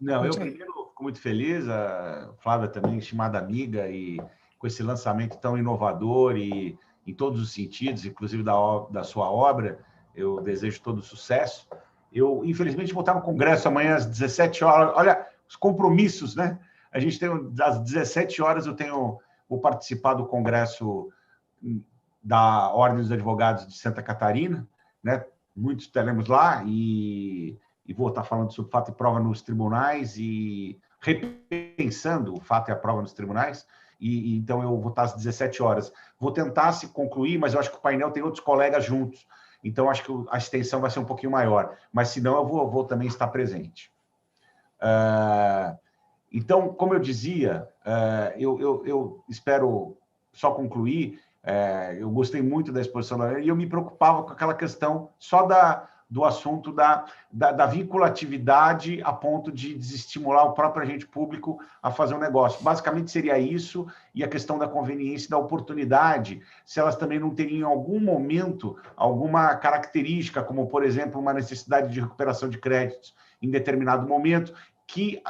Não, eu primeiro fico muito feliz, a Flávia também, estimada amiga, e com esse lançamento tão inovador e em todos os sentidos, inclusive da sua obra, eu desejo todo sucesso. Eu, infelizmente, vou estar no Congresso amanhã às 17 horas. Olha, os compromissos, né? A gente tem, às 17 horas, vou participar do Congresso da Ordem dos Advogados de Santa Catarina, né? Muitos teremos lá e vou estar falando sobre fato e prova nos tribunais e repensando o fato e a prova nos tribunais. Então, eu vou estar às 17 horas. Vou tentar se concluir, mas eu acho que o painel tem outros colegas juntos. Então, acho que a extensão vai ser um pouquinho maior. Mas, se não, eu vou também estar presente. Então, como eu dizia, eu espero só concluir. Eu gostei muito da exposição da Lorena e eu me preocupava com aquela questão só do assunto da vinculatividade a ponto de desestimular o próprio agente público a fazer um negócio. Basicamente seria isso, e a questão da conveniência e da oportunidade, se elas também não teriam em algum momento alguma característica, como, por exemplo, uma necessidade de recuperação de créditos em determinado momento, que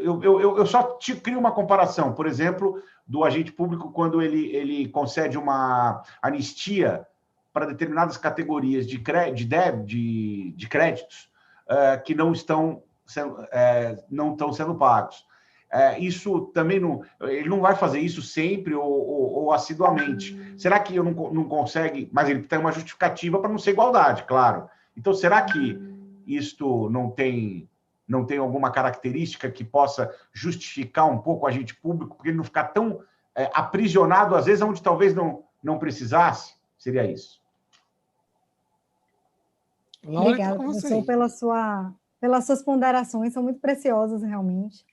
eu só te crio uma comparação, por exemplo, do agente público quando ele concede uma anistia para determinadas categorias de créditos que não estão sendo pagos. Isso também ele não vai fazer isso sempre ou assiduamente. Será que eu não consegue? Mas ele tem uma justificativa para não ser igualdade, claro. Então, será que isto não tem alguma característica que possa justificar um pouco o agente público, porque ele não ficar tão aprisionado, às vezes, onde talvez não precisasse? Seria isso. Obrigada, professor, pelas suas ponderações, são muito preciosas, realmente.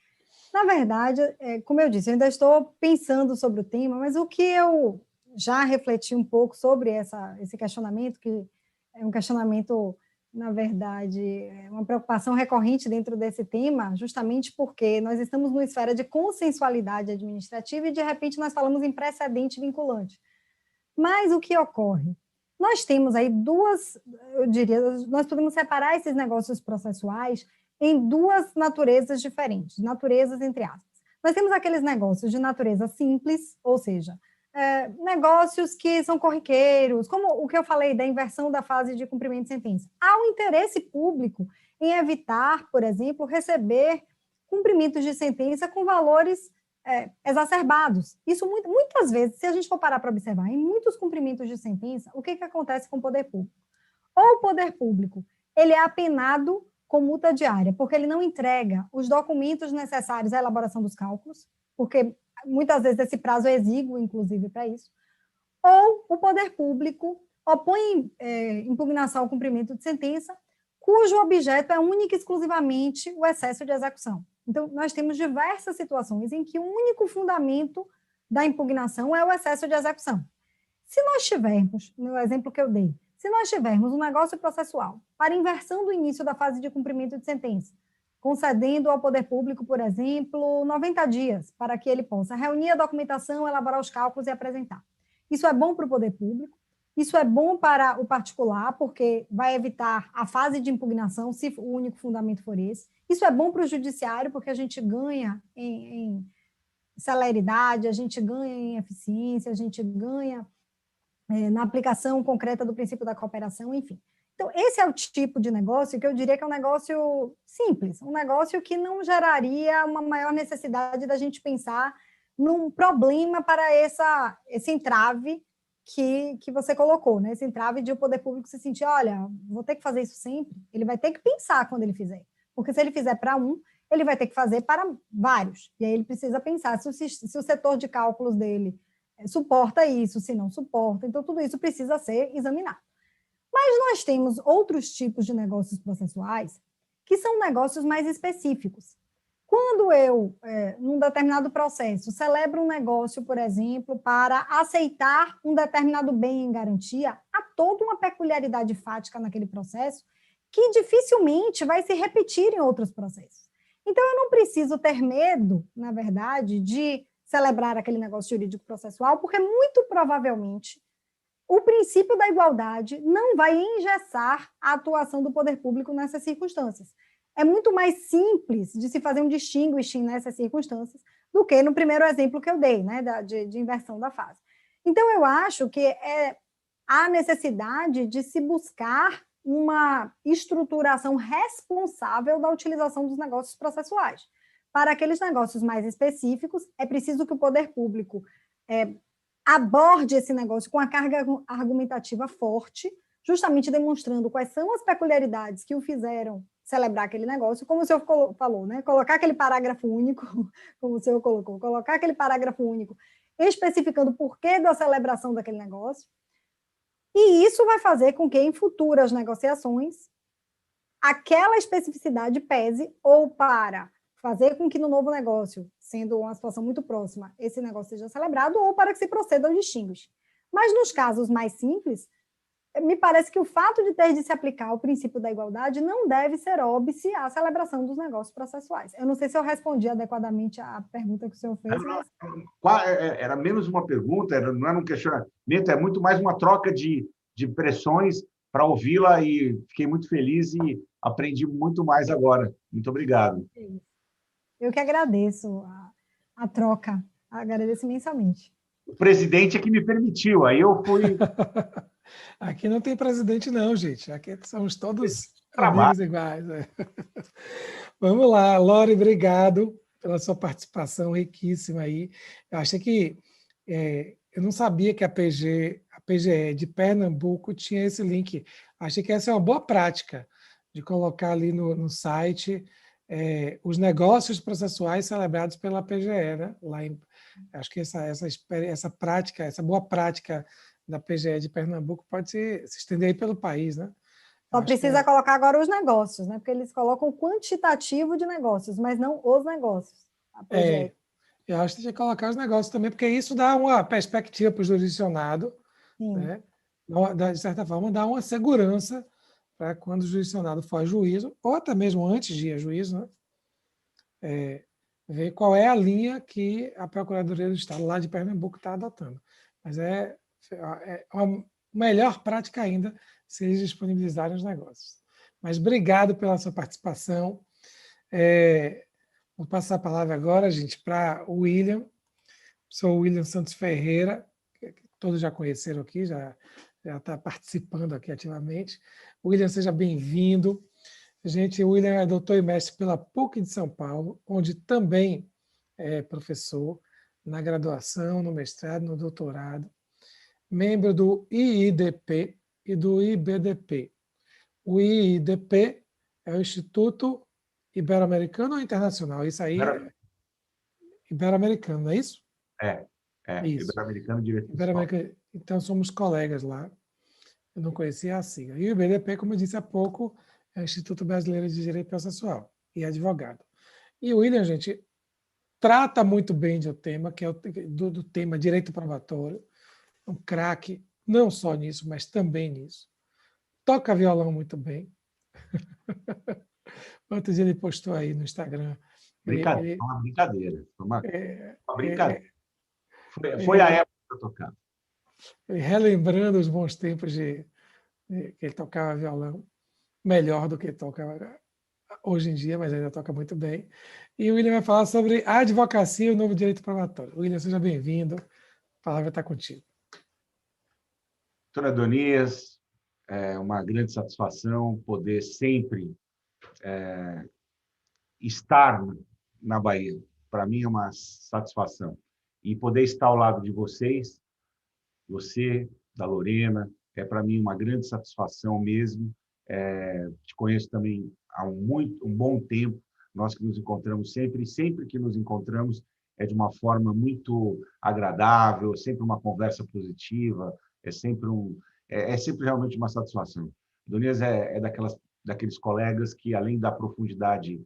Na verdade, como eu disse, eu ainda estou pensando sobre o tema, mas o que eu já refleti um pouco sobre esse questionamento, que é um questionamento, na verdade, é uma preocupação recorrente dentro desse tema, justamente porque nós estamos numa esfera de consensualidade administrativa e, de repente, nós falamos em precedente vinculante. Mas o que ocorre? Nós temos aí nós podemos separar esses negócios processuais em duas naturezas diferentes, naturezas entre aspas. Nós temos aqueles negócios de natureza simples, ou seja, negócios que são corriqueiros, como o que eu falei da inversão da fase de cumprimento de sentença. Há um interesse público em evitar, por exemplo, receber cumprimentos de sentença com valores exacerbados. Isso muitas vezes, se a gente for parar para observar, em muitos cumprimentos de sentença, o que acontece com o poder público? Ou o poder público, ele é apenado com multa diária, porque ele não entrega os documentos necessários à elaboração dos cálculos, porque muitas vezes esse prazo é exíguo, inclusive, para isso, ou o poder público opõe impugnação ao cumprimento de sentença, cujo objeto é único e exclusivamente o excesso de execução. Então, nós temos diversas situações em que o único fundamento da impugnação é o excesso de execução. Se nós tivermos, no exemplo que eu dei, se nós tivermos um negócio processual para inversão do início da fase de cumprimento de sentença, concedendo ao poder público, por exemplo, 90 dias para que ele possa reunir a documentação, elaborar os cálculos e apresentar. Isso é bom para o poder público, isso é bom para o particular, porque vai evitar a fase de impugnação, se o único fundamento for esse. Isso é bom para o judiciário, porque a gente ganha em celeridade, a gente ganha em eficiência, a gente ganha na aplicação concreta do princípio da cooperação, enfim. Então, esse é o tipo de negócio que eu diria que é um negócio simples, um negócio que não geraria uma maior necessidade da gente pensar num problema para esse entrave que você colocou, né? Esse entrave de o poder público se sentir, olha, vou ter que fazer isso sempre. Ele vai ter que pensar quando ele fizer, porque se ele fizer para um, ele vai ter que fazer para vários, e aí ele precisa pensar se o setor de cálculos dele suporta isso, se não suporta, então tudo isso precisa ser examinado. Mas nós temos outros tipos de negócios processuais que são negócios mais específicos. Quando eu, num determinado processo, celebro um negócio, por exemplo, para aceitar um determinado bem em garantia, há toda uma peculiaridade fática naquele processo que dificilmente vai se repetir em outros processos. Então, eu não preciso ter medo, na verdade, de celebrar aquele negócio jurídico processual, porque muito provavelmente o princípio da igualdade não vai engessar a atuação do poder público nessas circunstâncias. É muito mais simples de se fazer um distinguishing nessas circunstâncias do que no primeiro exemplo que eu dei, né, de inversão da fase. Então, eu acho que há necessidade de se buscar uma estruturação responsável da utilização dos negócios processuais. Para aqueles negócios mais específicos, é preciso que o poder público aborde esse negócio com a carga argumentativa forte, justamente demonstrando quais são as peculiaridades que o fizeram celebrar aquele negócio, como o senhor falou, né? Colocar aquele parágrafo único, como o senhor colocou, colocar aquele parágrafo único, especificando o porquê da celebração daquele negócio, e isso vai fazer com que, em futuras negociações, aquela especificidade pese ou para fazer com que no novo negócio, sendo uma situação muito próxima, esse negócio seja celebrado, ou para que se proceda ao distinguish. Mas nos casos mais simples, me parece que o fato de ter de se aplicar o princípio da igualdade não deve ser óbice à celebração dos negócios processuais. Eu não sei se eu respondi adequadamente à pergunta que o senhor fez, mas... Era menos uma pergunta, não era um questionamento, é muito mais uma troca de impressões para ouvi-la, e fiquei muito feliz e aprendi muito mais agora. Muito obrigado. Eu que agradeço a troca, agradeço imensamente. O presidente é que me permitiu, aí eu fui... Aqui não tem presidente não, gente. Aqui somos todos amigos iguais. Vamos lá, Lore, obrigado pela sua participação riquíssima aí. Eu achei que... eu não sabia que a PGE de Pernambuco tinha esse link. Achei que essa é uma boa prática de colocar ali no site os negócios processuais celebrados pela PGE, né? Acho que essa prática, essa boa prática da PGE de Pernambuco pode se estender aí pelo país, né? Só precisa colocar agora os negócios, né? Porque eles colocam o quantitativo de negócios, mas não os negócios. Eu acho que tem que colocar os negócios também, porque isso dá uma perspectiva para o jurisdicionado, né? De certa forma, dá uma segurança para quando o jurisdicionado for a juízo, ou até mesmo antes de ir a juízo, né? Ver qual é a linha que a Procuradoria do Estado lá de Pernambuco está adotando. Mas é uma melhor prática ainda se eles disponibilizarem os negócios. Mas obrigado pela sua participação. Vou passar a palavra agora, gente, para o William. Sou o William Santos Ferreira, que todos já conheceram aqui, já está participando aqui ativamente. William, seja bem-vindo. Gente, o William é doutor e mestre pela PUC de São Paulo, onde também é professor na graduação, no mestrado, no doutorado. Membro do IIDP e do IBDP. O IIDP é o Instituto Ibero-Americano ou Internacional? Isso aí é Ibero-Americano, não é isso? Isso. Ibero-Americano de Direito Pessoal. Então, somos colegas lá. Eu não conhecia a sigla. E o IBDP, como eu disse há pouco, é o Instituto Brasileiro de Direito Processual e advogado. E o William, gente, trata muito bem do tema, que é do tema direito probatório. Um craque, não só nisso, mas também nisso. Toca violão muito bem. Outro dia ele postou aí no Instagram. Uma brincadeira. Uma brincadeira. Foi a época que eu tocava. Relembrando os bons tempos que ele tocava violão, melhor do que toca hoje em dia, mas ainda toca muito bem. E o William vai falar sobre a advocacia e o novo direito probatório. William, seja bem-vindo. A palavra está contigo. Doutora Adonias, é uma grande satisfação poder sempre estar na Bahia. Para mim é uma satisfação. E poder estar ao lado de vocês, você, da Lorena, é para mim uma grande satisfação mesmo. Te conheço também há um bom tempo, nós que nos encontramos sempre, e sempre que nos encontramos é de uma forma muito agradável, sempre uma conversa positiva, é sempre realmente uma satisfação. Adonias é daqueles colegas que, além da profundidade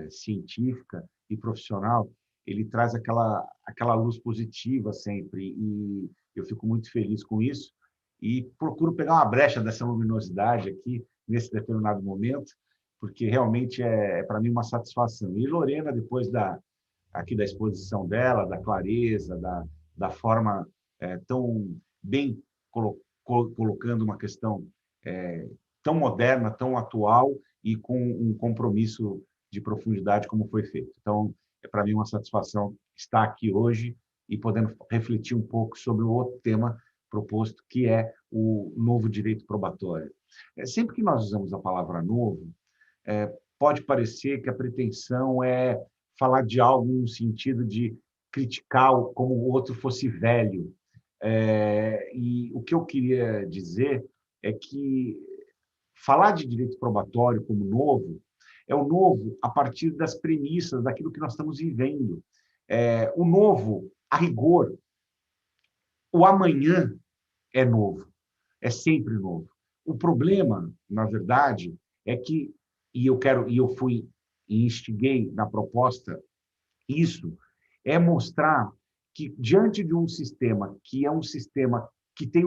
científica e profissional, ele traz aquela luz positiva sempre, e eu fico muito feliz com isso, e procuro pegar uma brecha dessa luminosidade aqui, nesse determinado momento, porque realmente para mim, uma satisfação. E Lorena, depois aqui da exposição dela, da clareza, da forma tão bem colocando uma questão tão moderna, tão atual e com um compromisso de profundidade como foi feito. Então, é para mim uma satisfação estar aqui hoje e podendo refletir um pouco sobre o outro tema proposto, que é o novo direito probatório. Sempre que nós usamos a palavra novo, pode parecer que a pretensão é falar de algo no sentido de criticar como o outro fosse velho. E o que eu queria dizer é que falar de direito probatório como novo é o novo a partir das premissas daquilo que nós estamos vivendo. O novo, a rigor, o amanhã é novo, é sempre novo. O problema, na verdade, é que, e eu fui e instiguei na proposta isso, é mostrar que, diante de um sistema que é um sistema que tem,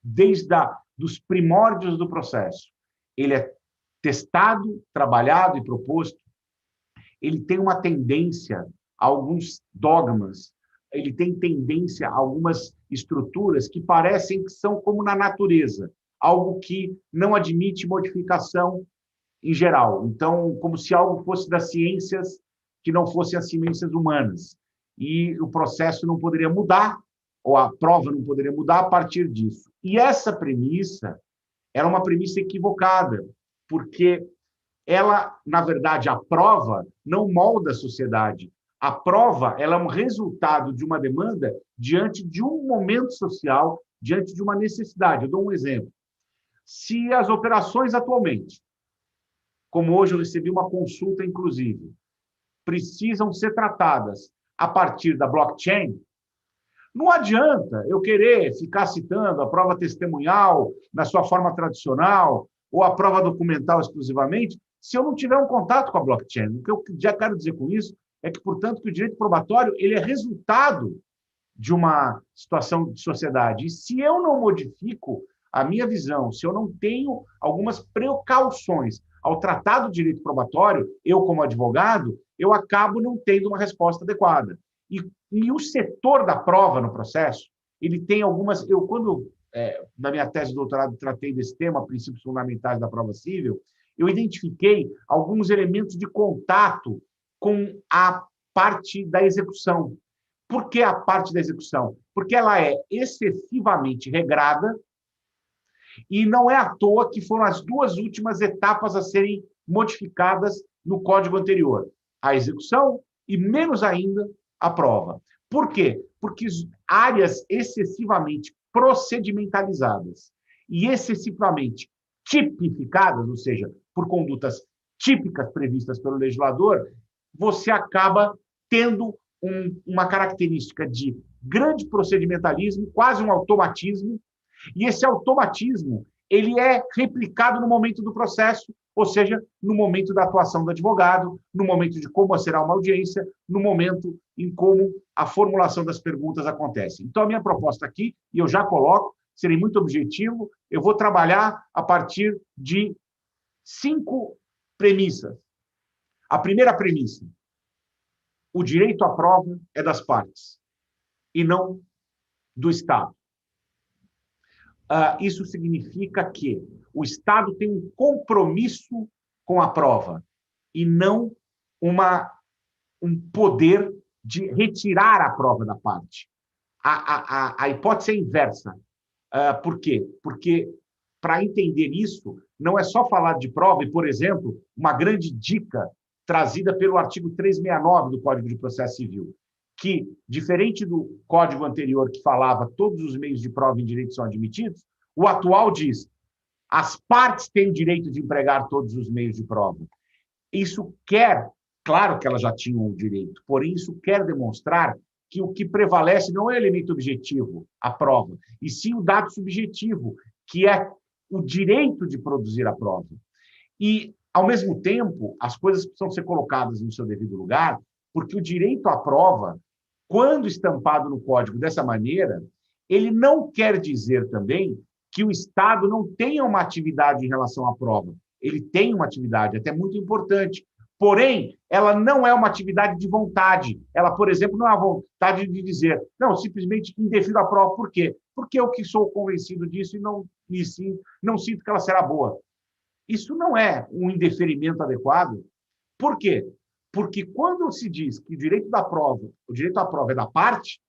desde dos primórdios do processo, ele é testado, trabalhado e proposto, ele tem uma tendência a alguns dogmas, ele tem tendência a algumas estruturas que parecem que são como na natureza, algo que não admite modificação em geral. Então, como se algo fosse das ciências que não fossem as ciências humanas. E o processo não poderia mudar, ou a prova não poderia mudar a partir disso. E essa premissa era uma premissa equivocada, porque ela, na verdade, a prova não molda a sociedade. A prova ela é um resultado de uma demanda diante de um momento social, diante de uma necessidade. Eu dou um exemplo. Se as operações atualmente, como hoje eu recebi uma consulta, inclusive, precisam ser tratadas a partir da blockchain, não adianta eu querer ficar citando a prova testemunhal na sua forma tradicional ou a prova documental exclusivamente, se eu não tiver um contato com a blockchain. O que eu já quero dizer com isso é que, portanto, que o direito probatório ele é resultado de uma situação de sociedade. E se eu não modifico a minha visão, se eu não tenho algumas precauções ao tratar do direito probatório, eu, como advogado, eu acabo não tendo uma resposta adequada. E o setor da prova no processo, ele tem algumas... Quando, na minha tese de doutorado, tratei desse tema, princípios fundamentais da prova civil, eu identifiquei alguns elementos de contato com a parte da execução. Por que a parte da execução? Porque ela é excessivamente regrada e não é à toa que foram as duas últimas etapas a serem modificadas no código anterior. A execução e, menos ainda, a prova. Por quê? Porque áreas excessivamente procedimentalizadas e excessivamente tipificadas, ou seja, por condutas típicas previstas pelo legislador, você acaba tendo uma característica de grande procedimentalismo, quase um automatismo, e esse automatismo ele é replicado no momento do processo, ou seja, no momento da atuação do advogado, no momento de como será uma audiência, no momento em como a formulação das perguntas acontece. Então, a minha proposta aqui, e eu já coloco, serei muito objetivo, eu vou trabalhar a partir de 5 premissas. A primeira premissa: o direito à prova é das partes, e não do Estado. Isso significa que o Estado tem um compromisso com a prova e não um poder de retirar a prova da parte. A hipótese é inversa. Por quê? Porque, para entender isso, não é só falar de prova, e, por exemplo, uma grande dica trazida pelo artigo 369 do Código de Processo Civil, que, diferente do código anterior que falava todos os meios de prova em direito são admitidos, o atual diz as partes têm o direito de empregar todos os meios de prova. Isso claro que elas já tinham o direito, porém isso quer demonstrar que o que prevalece não é o elemento objetivo, a prova, e sim o dado subjetivo, que é o direito de produzir a prova. E, ao mesmo tempo, as coisas precisam ser colocadas no seu devido lugar, porque o direito à prova, quando estampado no código dessa maneira, ele não quer dizer também que o Estado não tenha uma atividade em relação à prova. Ele tem uma atividade, até muito importante, Porém, ela não é uma atividade de vontade. Ela, por exemplo, não é a vontade de dizer, não, simplesmente indefiro a prova. Por quê? Porque eu que sou convencido disso e não sinto que ela será boa. Isso não é um indeferimento adequado. Por quê? Porque quando se diz que o direito à prova é da parte,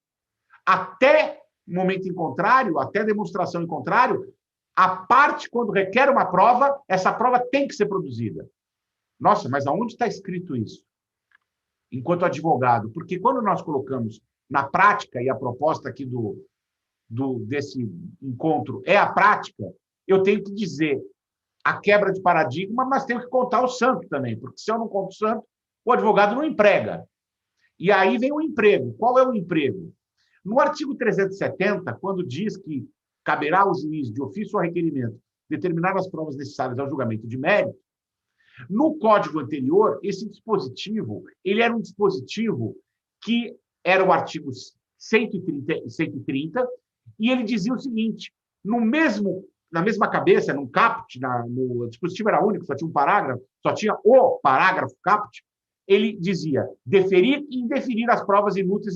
até momento em contrário, até demonstração em contrário, a parte, quando requer uma prova, essa prova tem que ser produzida. Nossa, mas aonde está escrito isso? Enquanto advogado, porque quando nós colocamos na prática, e a proposta aqui desse encontro é a prática, eu tenho que dizer a quebra de paradigma, mas tenho que contar o santo também, porque se eu não conto o santo, o advogado não emprega. E aí vem o emprego. Qual é o emprego? No artigo 370, quando diz que caberá ao juiz, de ofício ou requerimento, determinar as provas necessárias ao julgamento de mérito, no código anterior, esse dispositivo, ele era um dispositivo que era o artigo 130, e ele dizia o seguinte, na mesma cabeça, num caput, no dispositivo era único, só tinha um parágrafo, só tinha o parágrafo caput, ele dizia deferir e indeferir as provas inúteis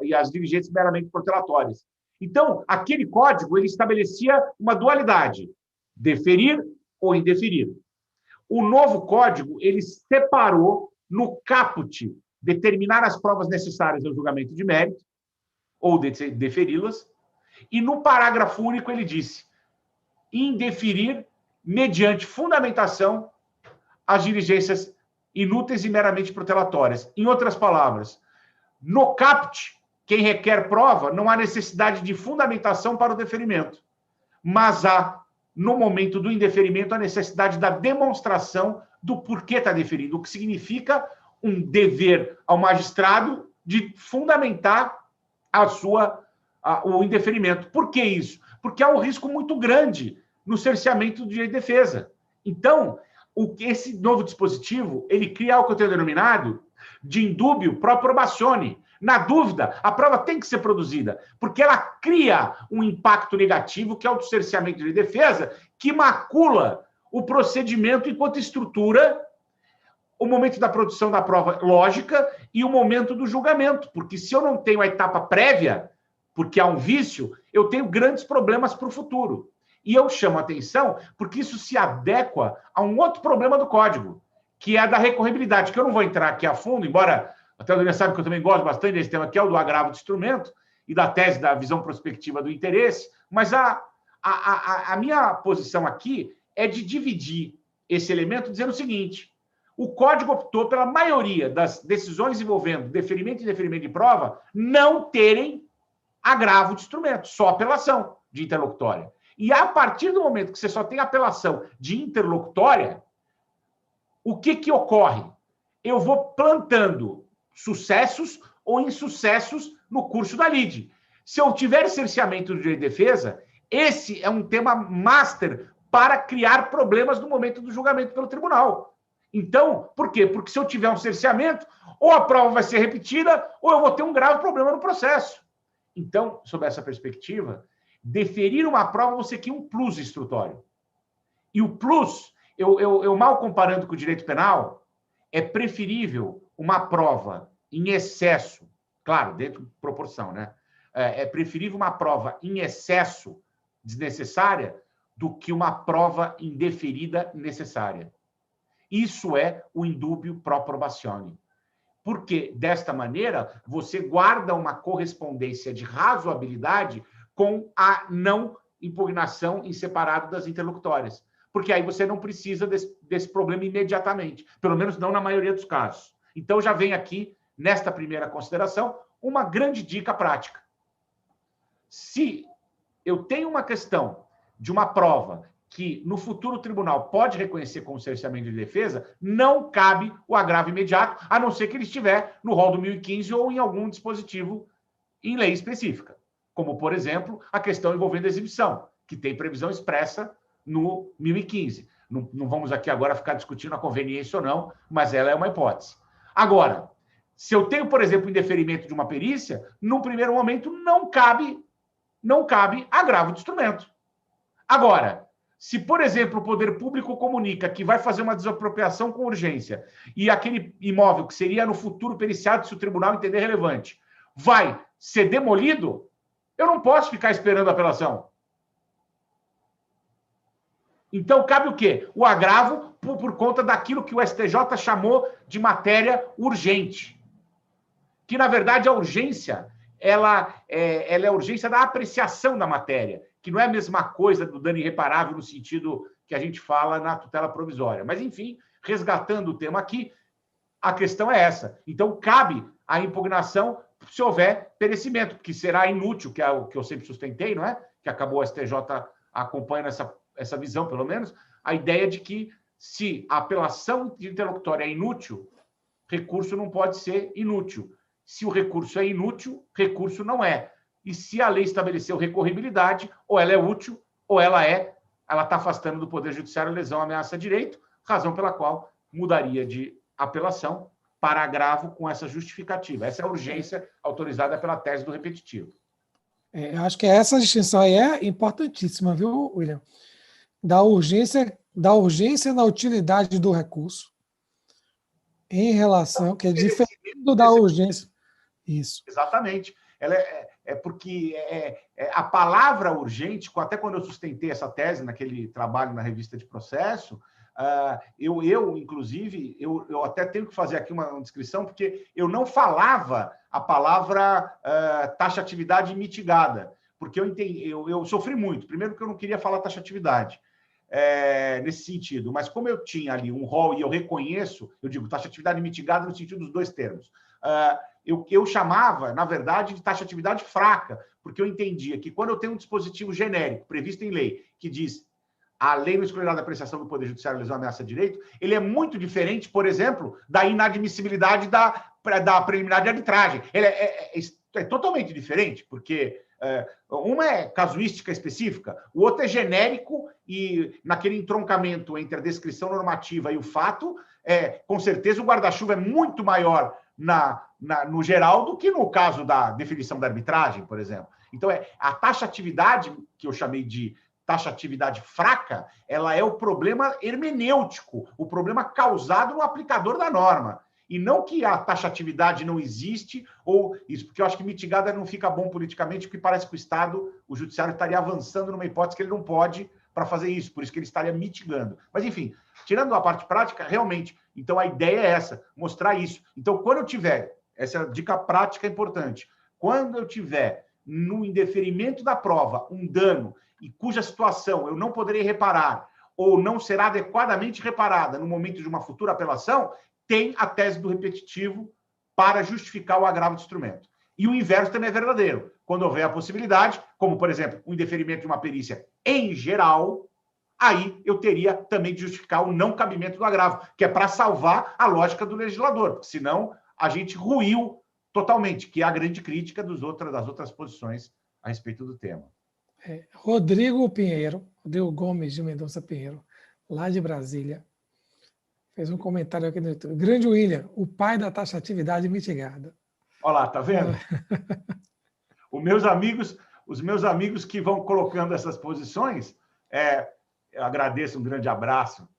e as diligências meramente protelatórias. Então, aquele código, ele estabelecia uma dualidade, deferir ou indeferir. O novo código, ele separou no caput determinar as provas necessárias ao julgamento de mérito, ou deferi-las, e no parágrafo único ele disse indeferir mediante fundamentação as diligências inúteis e meramente protelatórias. Em outras palavras, no caput, quem requer prova, não há necessidade de fundamentação para o deferimento, mas há, no momento do indeferimento, a necessidade da demonstração do porquê está deferindo, o que significa um dever ao magistrado de fundamentar o indeferimento. Por que isso? Porque há um risco muito grande no cerceamento do direito de defesa. Então, esse novo dispositivo, ele cria algo que eu tenho denominado de indúbio pro probatione. Na dúvida, a prova tem que ser produzida, porque ela cria um impacto negativo, que é o do cerceamento de defesa, que macula o procedimento enquanto estrutura o momento da produção da prova lógica e o momento do julgamento. Porque se eu não tenho a etapa prévia, porque há um vício, eu tenho grandes problemas para o futuro. E eu chamo a atenção porque isso se adequa a um outro problema do código, que é a da recorribilidade, que eu não vou entrar aqui a fundo, embora até o Daniel sabe que eu também gosto bastante desse tema, que é o do agravo de instrumento e da tese da visão prospectiva do interesse, mas a minha posição aqui é de dividir esse elemento dizendo o seguinte: o código optou pela maioria das decisões envolvendo deferimento e indeferimento de prova não terem agravo de instrumento, só apelação de interlocutória. E a partir do momento que você só tem apelação de interlocutória, o que ocorre? Eu vou plantando sucessos ou insucessos no curso da lide. Se eu tiver cerceamento do direito de defesa, esse é um tema master para criar problemas no momento do julgamento pelo tribunal. Então, por quê? Porque se eu tiver um cerceamento, ou a prova vai ser repetida, ou eu vou ter um grave problema no processo. Então, sob essa perspectiva, deferir uma prova, você cria um plus instrutório. E o plus, eu mal comparando com o direito penal, é preferível uma prova em excesso, claro, dentro de proporção, né? É preferível uma prova em excesso desnecessária do que uma prova indeferida necessária. Isso é o indúbio pro probatione. Porque, desta maneira, você guarda uma correspondência de razoabilidade com a não impugnação em separado das interlocutórias. Porque aí você não precisa desse problema imediatamente, pelo menos não na maioria dos casos. Então, já vem aqui, nesta primeira consideração, uma grande dica prática. Se eu tenho uma questão de uma prova que no futuro o tribunal pode reconhecer como cerceamento de defesa, não cabe o agravo imediato, a não ser que ele estiver no rol do 1015 ou em algum dispositivo em lei específica. Como, por exemplo, a questão envolvendo a exibição, que tem previsão expressa no 1015. Não vamos aqui agora ficar discutindo a conveniência ou não, mas ela é uma hipótese. Agora, se eu tenho, por exemplo, indeferimento de uma perícia, num primeiro momento não cabe agravo de instrumento. Agora, Se, por exemplo, o poder público comunica que vai fazer uma desapropriação com urgência e aquele imóvel que seria no futuro periciado, se o tribunal entender relevante, vai ser demolido, eu não posso ficar esperando a apelação. Então, cabe o quê? O agravo por conta daquilo que o STJ chamou de matéria urgente. Que, na verdade, a urgência ela é a urgência da apreciação da matéria, que não é a mesma coisa do dano irreparável no sentido que a gente fala na tutela provisória. Mas, enfim, resgatando o tema aqui, a questão é essa. Então, cabe a impugnação se houver perecimento, que será inútil, que é o que eu sempre sustentei, não é? Que acabou o STJ acompanhando essa visão, pelo menos, a ideia de que se a apelação de interlocutória é inútil, recurso não pode ser inútil. Se o recurso é inútil, recurso não é. E se a lei estabeleceu recorribilidade, ou ela é útil, ou ela está afastando do Poder Judiciário lesão, ameaça a direito, razão pela qual mudaria de apelação para agravo com essa justificativa. Essa é a urgência autorizada pela tese do repetitivo. Eu acho que essa distinção aí é importantíssima, viu, William? Da urgência na utilidade do recurso em relação, que é diferente da urgência. Isso. Exatamente. Ela porque a palavra urgente, até quando eu sustentei essa tese naquele trabalho na revista de processo, inclusive, eu até tenho que fazer aqui uma descrição, porque eu não falava a palavra taxatividade mitigada, porque eu sofri muito. Primeiro, porque eu não queria falar taxatividade nesse sentido, mas como eu tinha ali um rol e eu reconheço, eu digo taxatividade mitigada no sentido dos dois termos. Eu chamava, na verdade, de taxatividade fraca, porque eu entendia que quando eu tenho um dispositivo genérico previsto em lei que diz a lei não excluirá da apreciação do Poder Judiciário lesão ameaça de direito, ele é muito diferente, por exemplo, da inadmissibilidade da preliminar de arbitragem. Ele é totalmente diferente, porque uma é casuística específica, o outro é genérico e naquele entroncamento entre a descrição normativa e o fato, com certeza o guarda-chuva é muito maior no geral do que no caso da definição da arbitragem, por exemplo. Então, a taxatividade, que eu chamei de taxatividade fraca, ela é o problema hermenêutico, o problema causado no aplicador da norma. E não que a taxatividade não existe, ou isso, porque eu acho que mitigada não fica bom politicamente, porque parece que o judiciário estaria avançando numa hipótese que ele não pode para fazer isso, por isso que ele estaria mitigando. Mas, enfim, tirando a parte prática, realmente, então a ideia é essa, mostrar isso. Então, quando eu tiver, essa dica prática é importante, quando eu tiver no indeferimento da prova um dano e cuja situação eu não poderei reparar ou não será adequadamente reparada no momento de uma futura apelação, tem a tese do repetitivo para justificar o agravo de instrumento. E o inverso também é verdadeiro. Quando houver a possibilidade, como, por exemplo, o indeferimento de uma perícia em geral, aí eu teria também de justificar o não cabimento do agravo, que é para salvar a lógica do legislador, porque senão a gente ruiu totalmente, que é a grande crítica das outras posições a respeito do tema. Rodrigo Gomes de Mendonça Pinheiro, lá de Brasília, fez um comentário aqui no YouTube. Grande William, o pai da taxatividade mitigada. Olha lá, tá vendo? Os meus amigos que vão colocando essas posições, eu agradeço, um grande abraço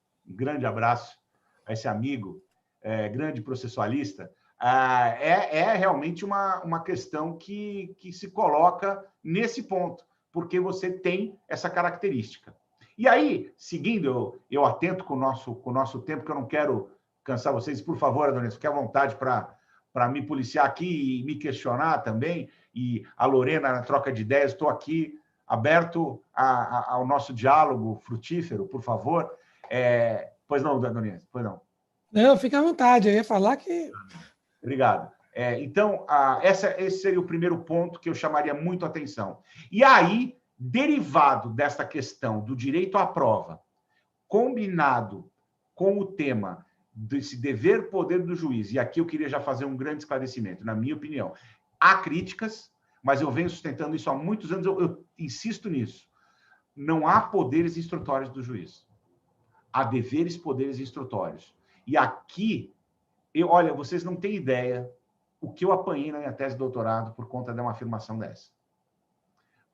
a esse amigo, grande processualista. Realmente uma questão que se coloca nesse ponto, porque você tem essa característica. E aí, seguindo, eu atento com o nosso tempo, que eu não quero cansar vocês, por favor, Adonis, fique à vontade para me policiar aqui e me questionar também, e a Lorena, na troca de ideias, estou aqui aberto ao nosso diálogo frutífero, por favor. Pois não, Adonis, pois não. Não, fica à vontade, eu ia falar que... Obrigado. Então, esse seria o primeiro ponto que eu chamaria muito atenção. E aí, derivado dessa questão do direito à prova, combinado com o tema desse dever poder do juiz, e aqui eu queria já fazer um grande esclarecimento, na minha opinião, há críticas, mas eu venho sustentando isso há muitos anos, eu insisto nisso. Não há poderes instrutórios do juiz. Há deveres, poderes instrutórios. E aqui, olha, vocês não têm ideia o que eu apanhei na minha tese de doutorado por conta de uma afirmação dessa.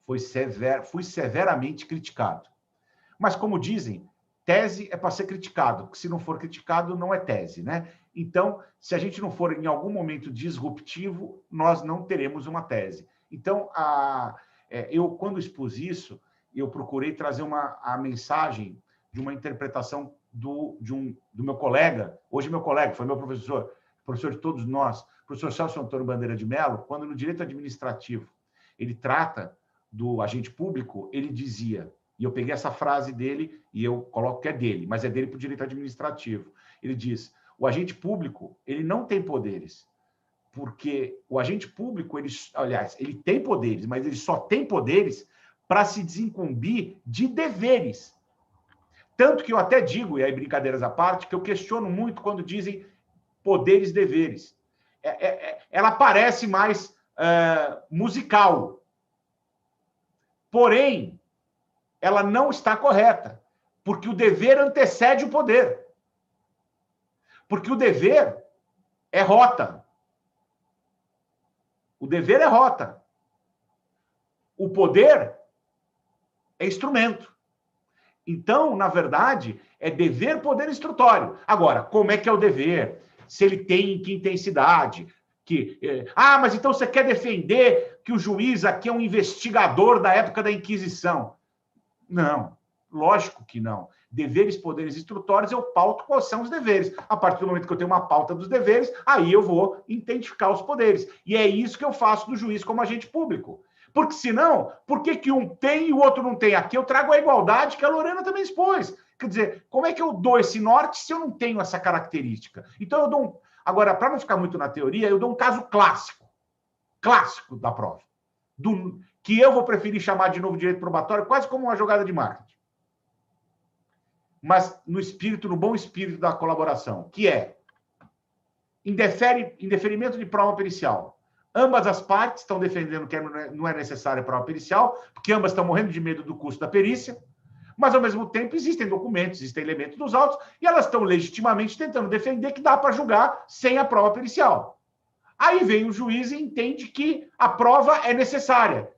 Fui severamente criticado. Mas, como dizem, tese é para ser criticado, porque se não for criticado, não é tese, né? Então, se a gente não for em algum momento disruptivo, nós não teremos uma tese. Então, eu, quando expus isso, eu procurei trazer a mensagem de uma interpretação do meu colega, hoje meu colega, foi meu professor de todos nós, professor Celso Antônio Bandeira de Mello, quando no direito administrativo ele trata do agente público, ele dizia, e eu peguei essa frase dele e eu coloco que é dele, mas é dele para o direito administrativo. Ele diz, o agente público, ele não tem poderes, porque o agente público, ele tem poderes, mas ele só tem poderes para se desincumbir de deveres. Tanto que eu até digo, e aí brincadeiras à parte, que eu questiono muito quando dizem poderes, deveres. Ela parece mais musical. Porém, ela não está correta, porque o dever antecede o poder. Porque o dever é rota. O dever é rota. O poder é instrumento. Então, na verdade, é dever, poder instrutório. Agora, como é que é o dever? Se ele tem em que intensidade? Mas então você quer defender que o juiz aqui é um investigador da época da Inquisição? Não, lógico que não. Deveres, poderes instrutórios, eu pauto quais são os deveres. A partir do momento que eu tenho uma pauta dos deveres, aí eu vou identificar os poderes. E é isso que eu faço do juiz como agente público. Porque senão, por que um tem e o outro não tem? Aqui eu trago a igualdade que a Lorena também expôs. Quer dizer, como é que eu dou esse norte se eu não tenho essa característica? Então eu dou Agora, para não ficar muito na teoria, eu dou um caso clássico da prova, que eu vou preferir chamar de novo direito probatório, quase como uma jogada de marketing. Mas no bom espírito da colaboração, que é indeferimento de prova pericial. Ambas as partes estão defendendo que não é necessária prova pericial, porque ambas estão morrendo de medo do custo da perícia, mas, ao mesmo tempo, existem documentos, existem elementos dos autos, e elas estão legitimamente tentando defender que dá para julgar sem a prova pericial. Aí vem o juiz e entende que a prova é necessária,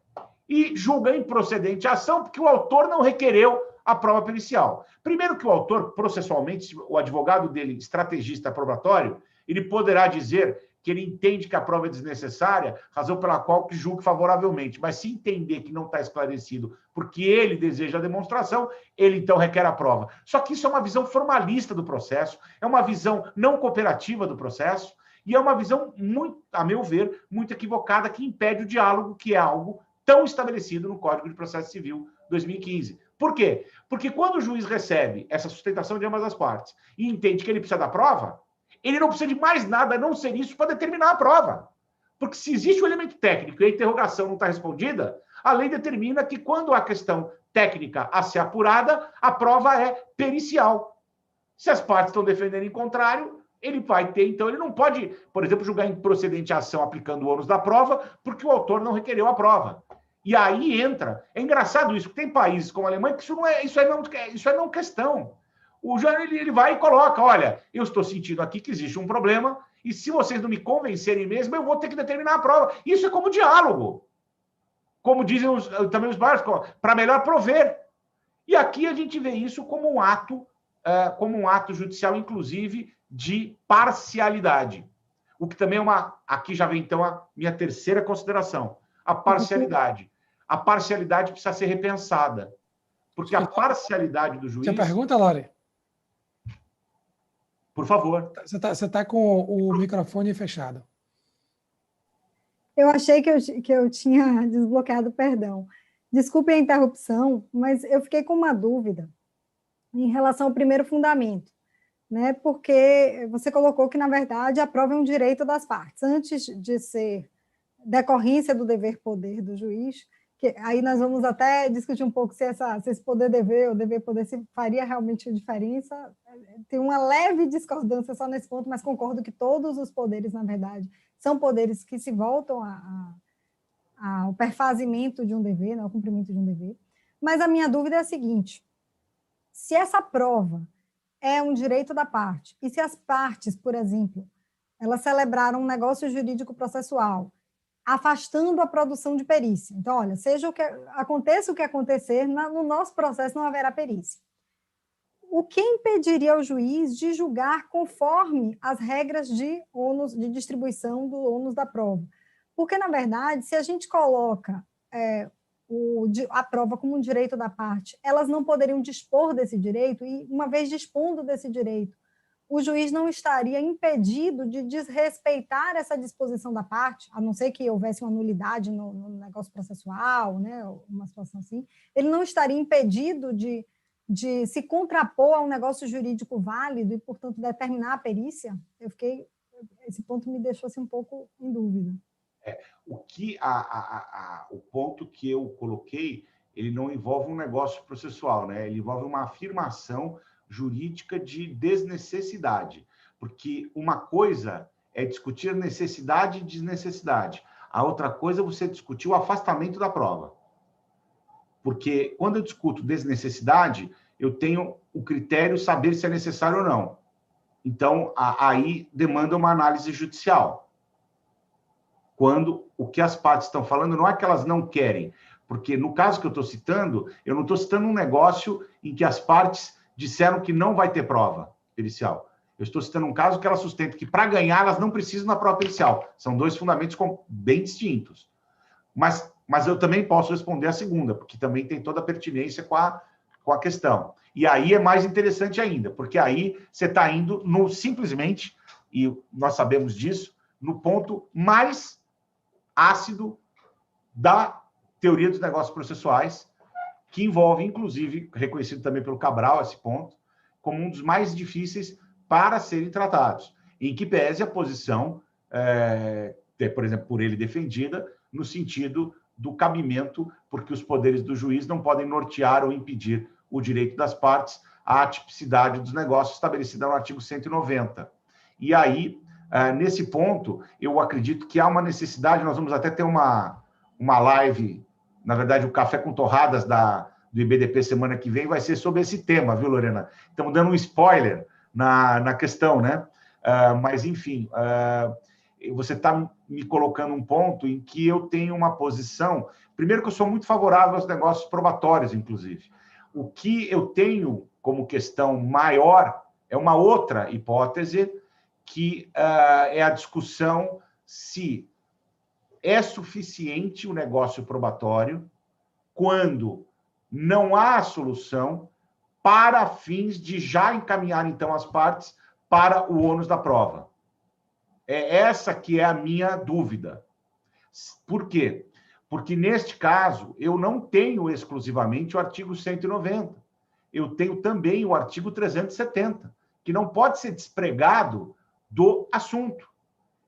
e julga improcedente a ação porque o autor não requereu a prova pericial. Primeiro que o autor, processualmente, o advogado dele, estrategista probatório, ele poderá dizer que ele entende que a prova é desnecessária, razão pela qual que julgue favoravelmente. Mas se entender que não está esclarecido porque ele deseja a demonstração, ele então requer a prova. Só que isso é uma visão formalista do processo, é uma visão não cooperativa do processo, e é uma visão, muito, a meu ver, muito equivocada, que impede o diálogo, que é algo tão estabelecido no Código de Processo Civil 2015. Por quê? Porque quando o juiz recebe essa sustentação de ambas as partes e entende que ele precisa da prova, ele não precisa de mais nada a não ser isso para determinar a prova. Porque se existe um elemento técnico e a interrogação não está respondida, a lei determina que quando há questão técnica a ser apurada, a prova é pericial. Se as partes estão defendendo em contrário, ele vai ter, então, ele não pode, por exemplo, julgar improcedente a ação aplicando o ônus da prova, porque o autor não requereu a prova. E aí entra, é engraçado isso, porque tem países como a Alemanha que isso é não questão. O juiz ele vai e coloca, olha, eu estou sentindo aqui que existe um problema, e se vocês não me convencerem mesmo, eu vou ter que determinar a prova. Isso é como diálogo. Como dizem também os básicos, para melhor prover. E aqui a gente vê isso como um ato judicial, inclusive, de parcialidade. O que também é aqui já vem, então, a minha terceira consideração. A parcialidade. A parcialidade precisa ser repensada. Porque a parcialidade do juiz... Você pergunta, Lore? Por favor. Você está com o microfone fechado. Eu achei que eu tinha desbloqueado, perdão. Desculpe a interrupção, mas eu fiquei com uma dúvida em relação ao primeiro fundamento, né? Porque você colocou que, na verdade, a prova é um direito das partes. Antes de ser decorrência do dever-poder do juiz, que aí nós vamos até discutir um pouco se esse poder-dever ou dever-poder se faria realmente diferença. Tem uma leve discordância só nesse ponto, mas concordo que todos os poderes, na verdade, são poderes que se voltam ao perfazimento de um dever, ao cumprimento de um dever. Mas a minha dúvida é a seguinte: se essa prova é um direito da parte, e se as partes, por exemplo, elas celebraram um negócio jurídico processual, afastando a produção de perícia. Então, olha, aconteça o que acontecer, no nosso processo não haverá perícia. O que impediria o juiz de julgar conforme as regras de distribuição do ônus da prova? Porque, na verdade, se a gente coloca a prova como um direito da parte, elas não poderiam dispor desse direito, e uma vez dispondo desse direito, o juiz não estaria impedido de desrespeitar essa disposição da parte, a não ser que houvesse uma nulidade no negócio processual, né, uma situação assim, ele não estaria impedido de se contrapor a um negócio jurídico válido e, portanto, determinar a perícia. Esse ponto me deixou assim, um pouco em dúvida. O ponto que eu coloquei, ele não envolve um negócio processual, né? Ele envolve uma afirmação jurídica de desnecessidade, porque uma coisa é discutir necessidade e desnecessidade, a outra coisa é você discutir o afastamento da prova. Porque quando eu discuto desnecessidade, eu tenho o critério saber se é necessário ou não. Então, aí demanda uma análise judicial. Quando o que as partes estão falando não é que elas não querem, porque no caso que eu estou citando, eu não estou citando um negócio em que as partes disseram que não vai ter prova pericial. Eu estou citando um caso que elas sustentam que para ganhar elas não precisam da prova pericial. São dois fundamentos bem distintos. Mas eu também posso responder a segunda, porque também tem toda a pertinência com a questão. E aí é mais interessante ainda, porque aí você está indo simplesmente, e nós sabemos disso, no ponto mais ácido da teoria dos negócios processuais, que envolve, inclusive, reconhecido também pelo Cabral, esse ponto, como um dos mais difíceis para serem tratados, em que pese a posição, por exemplo, por ele defendida, no sentido do cabimento, porque os poderes do juiz não podem nortear ou impedir o direito das partes à tipicidade dos negócios estabelecida no artigo 190. E aí, nesse ponto, eu acredito que há uma necessidade, nós vamos até ter uma live, na verdade, o Café com Torradas do IBDP semana que vem vai ser sobre esse tema, viu, Lorena? Estamos dando um spoiler na questão, né? Mas, enfim, você está me colocando um ponto em que eu tenho uma posição... Primeiro que eu sou muito favorável aos negócios probatórios, inclusive. O que eu tenho como questão maior é uma outra hipótese, que é a discussão se é suficiente o negócio probatório quando não há solução para fins de já encaminhar, então, as partes para o ônus da prova. É essa que é a minha dúvida. Por quê? Porque, neste caso, eu não tenho exclusivamente o artigo 190. Eu tenho também o artigo 370, que não pode ser despregado do assunto.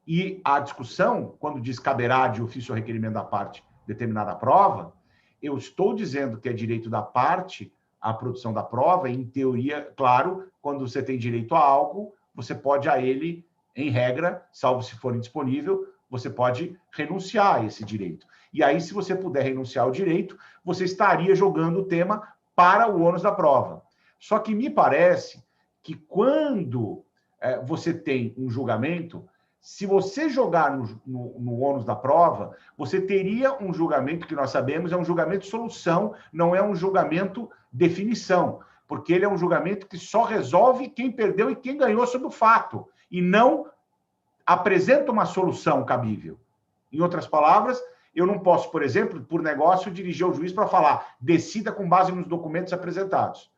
E a discussão, quando diz caberá de ofício ou requerimento da parte determinada prova, eu estou dizendo que é direito da parte a produção da prova, e, em teoria, claro, quando você tem direito a algo, você pode a ele, em regra, salvo se for indisponível, você pode renunciar a esse direito. E aí, se você puder renunciar ao direito, você estaria jogando o tema para o ônus da prova. Só que me parece que quando você tem um julgamento, se você jogar no ônus da prova, você teria um julgamento que nós sabemos é um julgamento de solução, não é um julgamento definição, porque ele é um julgamento que só resolve quem perdeu e quem ganhou sobre o fato, e não apresenta uma solução cabível. Em outras palavras, eu não posso, por exemplo, por negócio, dirigir ao juiz para falar, decida com base nos documentos apresentados.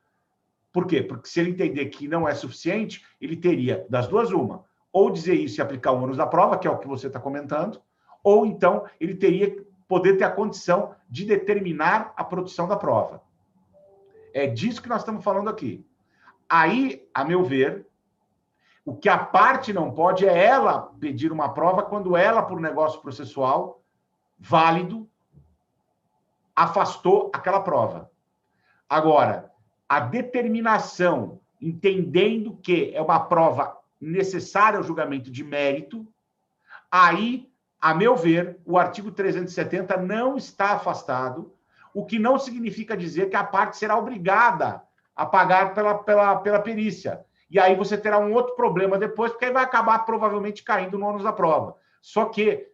Por quê? Porque se ele entender que não é suficiente, ele teria, das duas, uma, ou dizer isso e aplicar o ônus da prova, que é o que você está comentando, ou então ele teria poder ter a condição de determinar a produção da prova. É disso que nós estamos falando aqui. Aí, a meu ver, o que a parte não pode é ela pedir uma prova quando ela, por negócio processual válido, afastou aquela prova. Agora, a determinação, entendendo que é uma prova necessária ao julgamento de mérito, aí, a meu ver, o artigo 370 não está afastado, o que não significa dizer que a parte será obrigada a pagar pela perícia. E aí você terá um outro problema depois, porque aí vai acabar provavelmente caindo no ônus da prova. Só que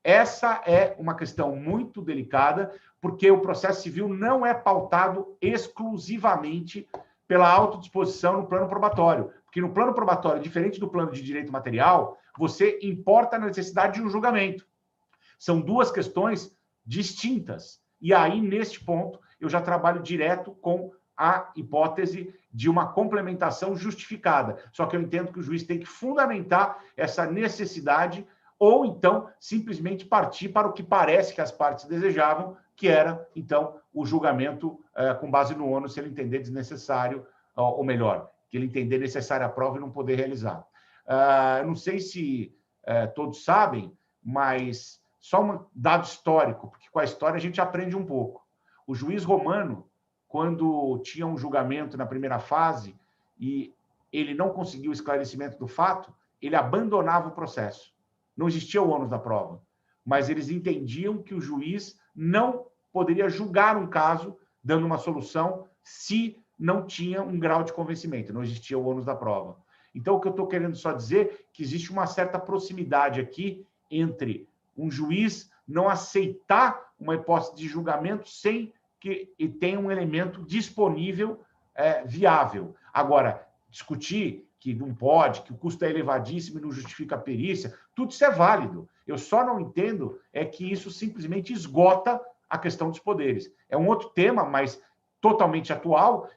Essa é uma questão muito delicada, porque o processo civil não é pautado exclusivamente pela autodisposição no plano probatório. Porque no plano probatório, diferente do plano de direito material, você importa a necessidade de um julgamento. São duas questões distintas. E aí, neste ponto, eu já trabalho direto com a hipótese de uma complementação justificada. Só que eu entendo que o juiz tem que fundamentar essa necessidade ou, então, simplesmente partir para o que parece que as partes desejavam, que era, então, o julgamento com base no ônus, se ele entender desnecessário, ou melhor, que ele entender necessária a prova e não poder realizar. Não sei se todos sabem, mas só um dado histórico, porque com a história a gente aprende um pouco. O juiz romano, quando tinha um julgamento na primeira fase e ele não conseguiu o esclarecimento do fato, ele abandonava o processo. Não existia o ônus da prova, mas eles entendiam que o juiz não poderia julgar um caso dando uma solução se não tinha um grau de convencimento, não existia o ônus da prova. Então, o que eu estou querendo só dizer é que existe uma certa proximidade aqui entre um juiz não aceitar uma hipótese de julgamento sem que tenha um elemento disponível viável. Agora, discutir que não pode, que o custo é elevadíssimo e não justifica a perícia, tudo isso é válido. Eu só não entendo é que isso simplesmente esgota a questão dos poderes. É um outro tema, mas totalmente atual,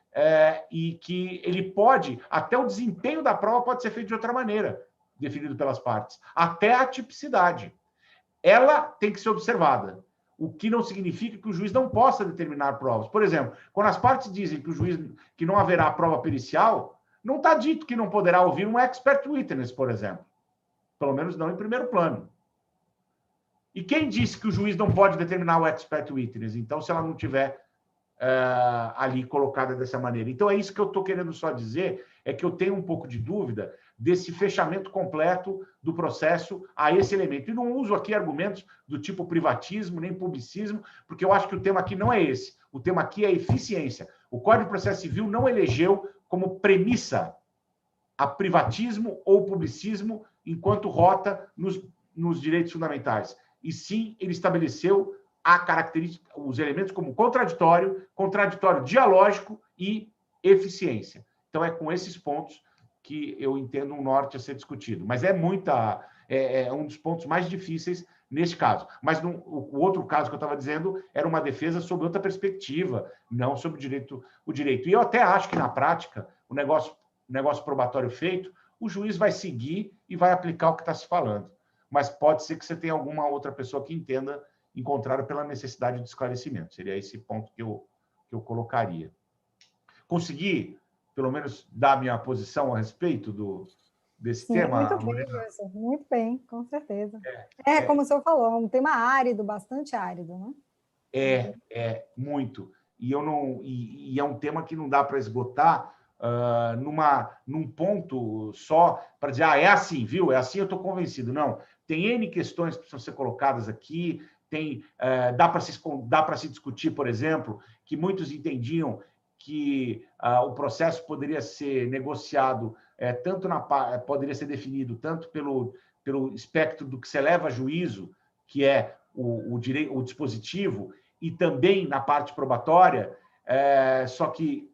e que ele pode, até o desempenho da prova pode ser feito de outra maneira, definido pelas partes, até a tipicidade. Ela tem que ser observada, o que não significa que o juiz não possa determinar provas. Por exemplo, quando as partes dizem que o juiz que não haverá prova pericial, não está dito que não poderá ouvir um expert witness, por exemplo. Pelo menos não em primeiro plano. E quem disse que o juiz não pode determinar o expert witness? Então, se ela não tiver ali colocada dessa maneira. Então, é isso que eu estou querendo só dizer, é que eu tenho um pouco de dúvida desse fechamento completo do processo a esse elemento. E não uso aqui argumentos do tipo privatismo, nem publicismo, porque eu acho que o tema aqui não é esse. O tema aqui é eficiência. O Código de Processo Civil não elegeu como premissa a privatismo ou publicismo enquanto rota nos direitos fundamentais. E sim, ele estabeleceu a característica, os elementos como contraditório dialógico e eficiência. Então, é com esses pontos que eu entendo um norte a ser discutido. Mas é um dos pontos mais difíceis neste caso. Mas o outro caso que eu estava dizendo era uma defesa sob outra perspectiva, não sobre o direito. E eu até acho que, na prática, o negócio probatório feito, o juiz vai seguir e vai aplicar o que está se falando. Mas pode ser que você tenha alguma outra pessoa que entenda em contrário pela necessidade de esclarecimento. Seria esse ponto que eu colocaria. Consegui, pelo menos, dar minha posição a respeito desse Sim, tema? muito bem, professor. Muito bem, com certeza. Como o senhor falou, é um tema árido, bastante árido, né? Muito. E é um tema que não dá para esgotar num ponto só para dizer, é assim, viu? É assim, eu estou convencido. Não, tem N questões que precisam ser colocadas aqui, dá para se discutir, por exemplo, que muitos entendiam que o processo poderia ser negociado, poderia ser definido tanto pelo espectro do que se leva a juízo, que é o dispositivo, e também na parte probatória, só que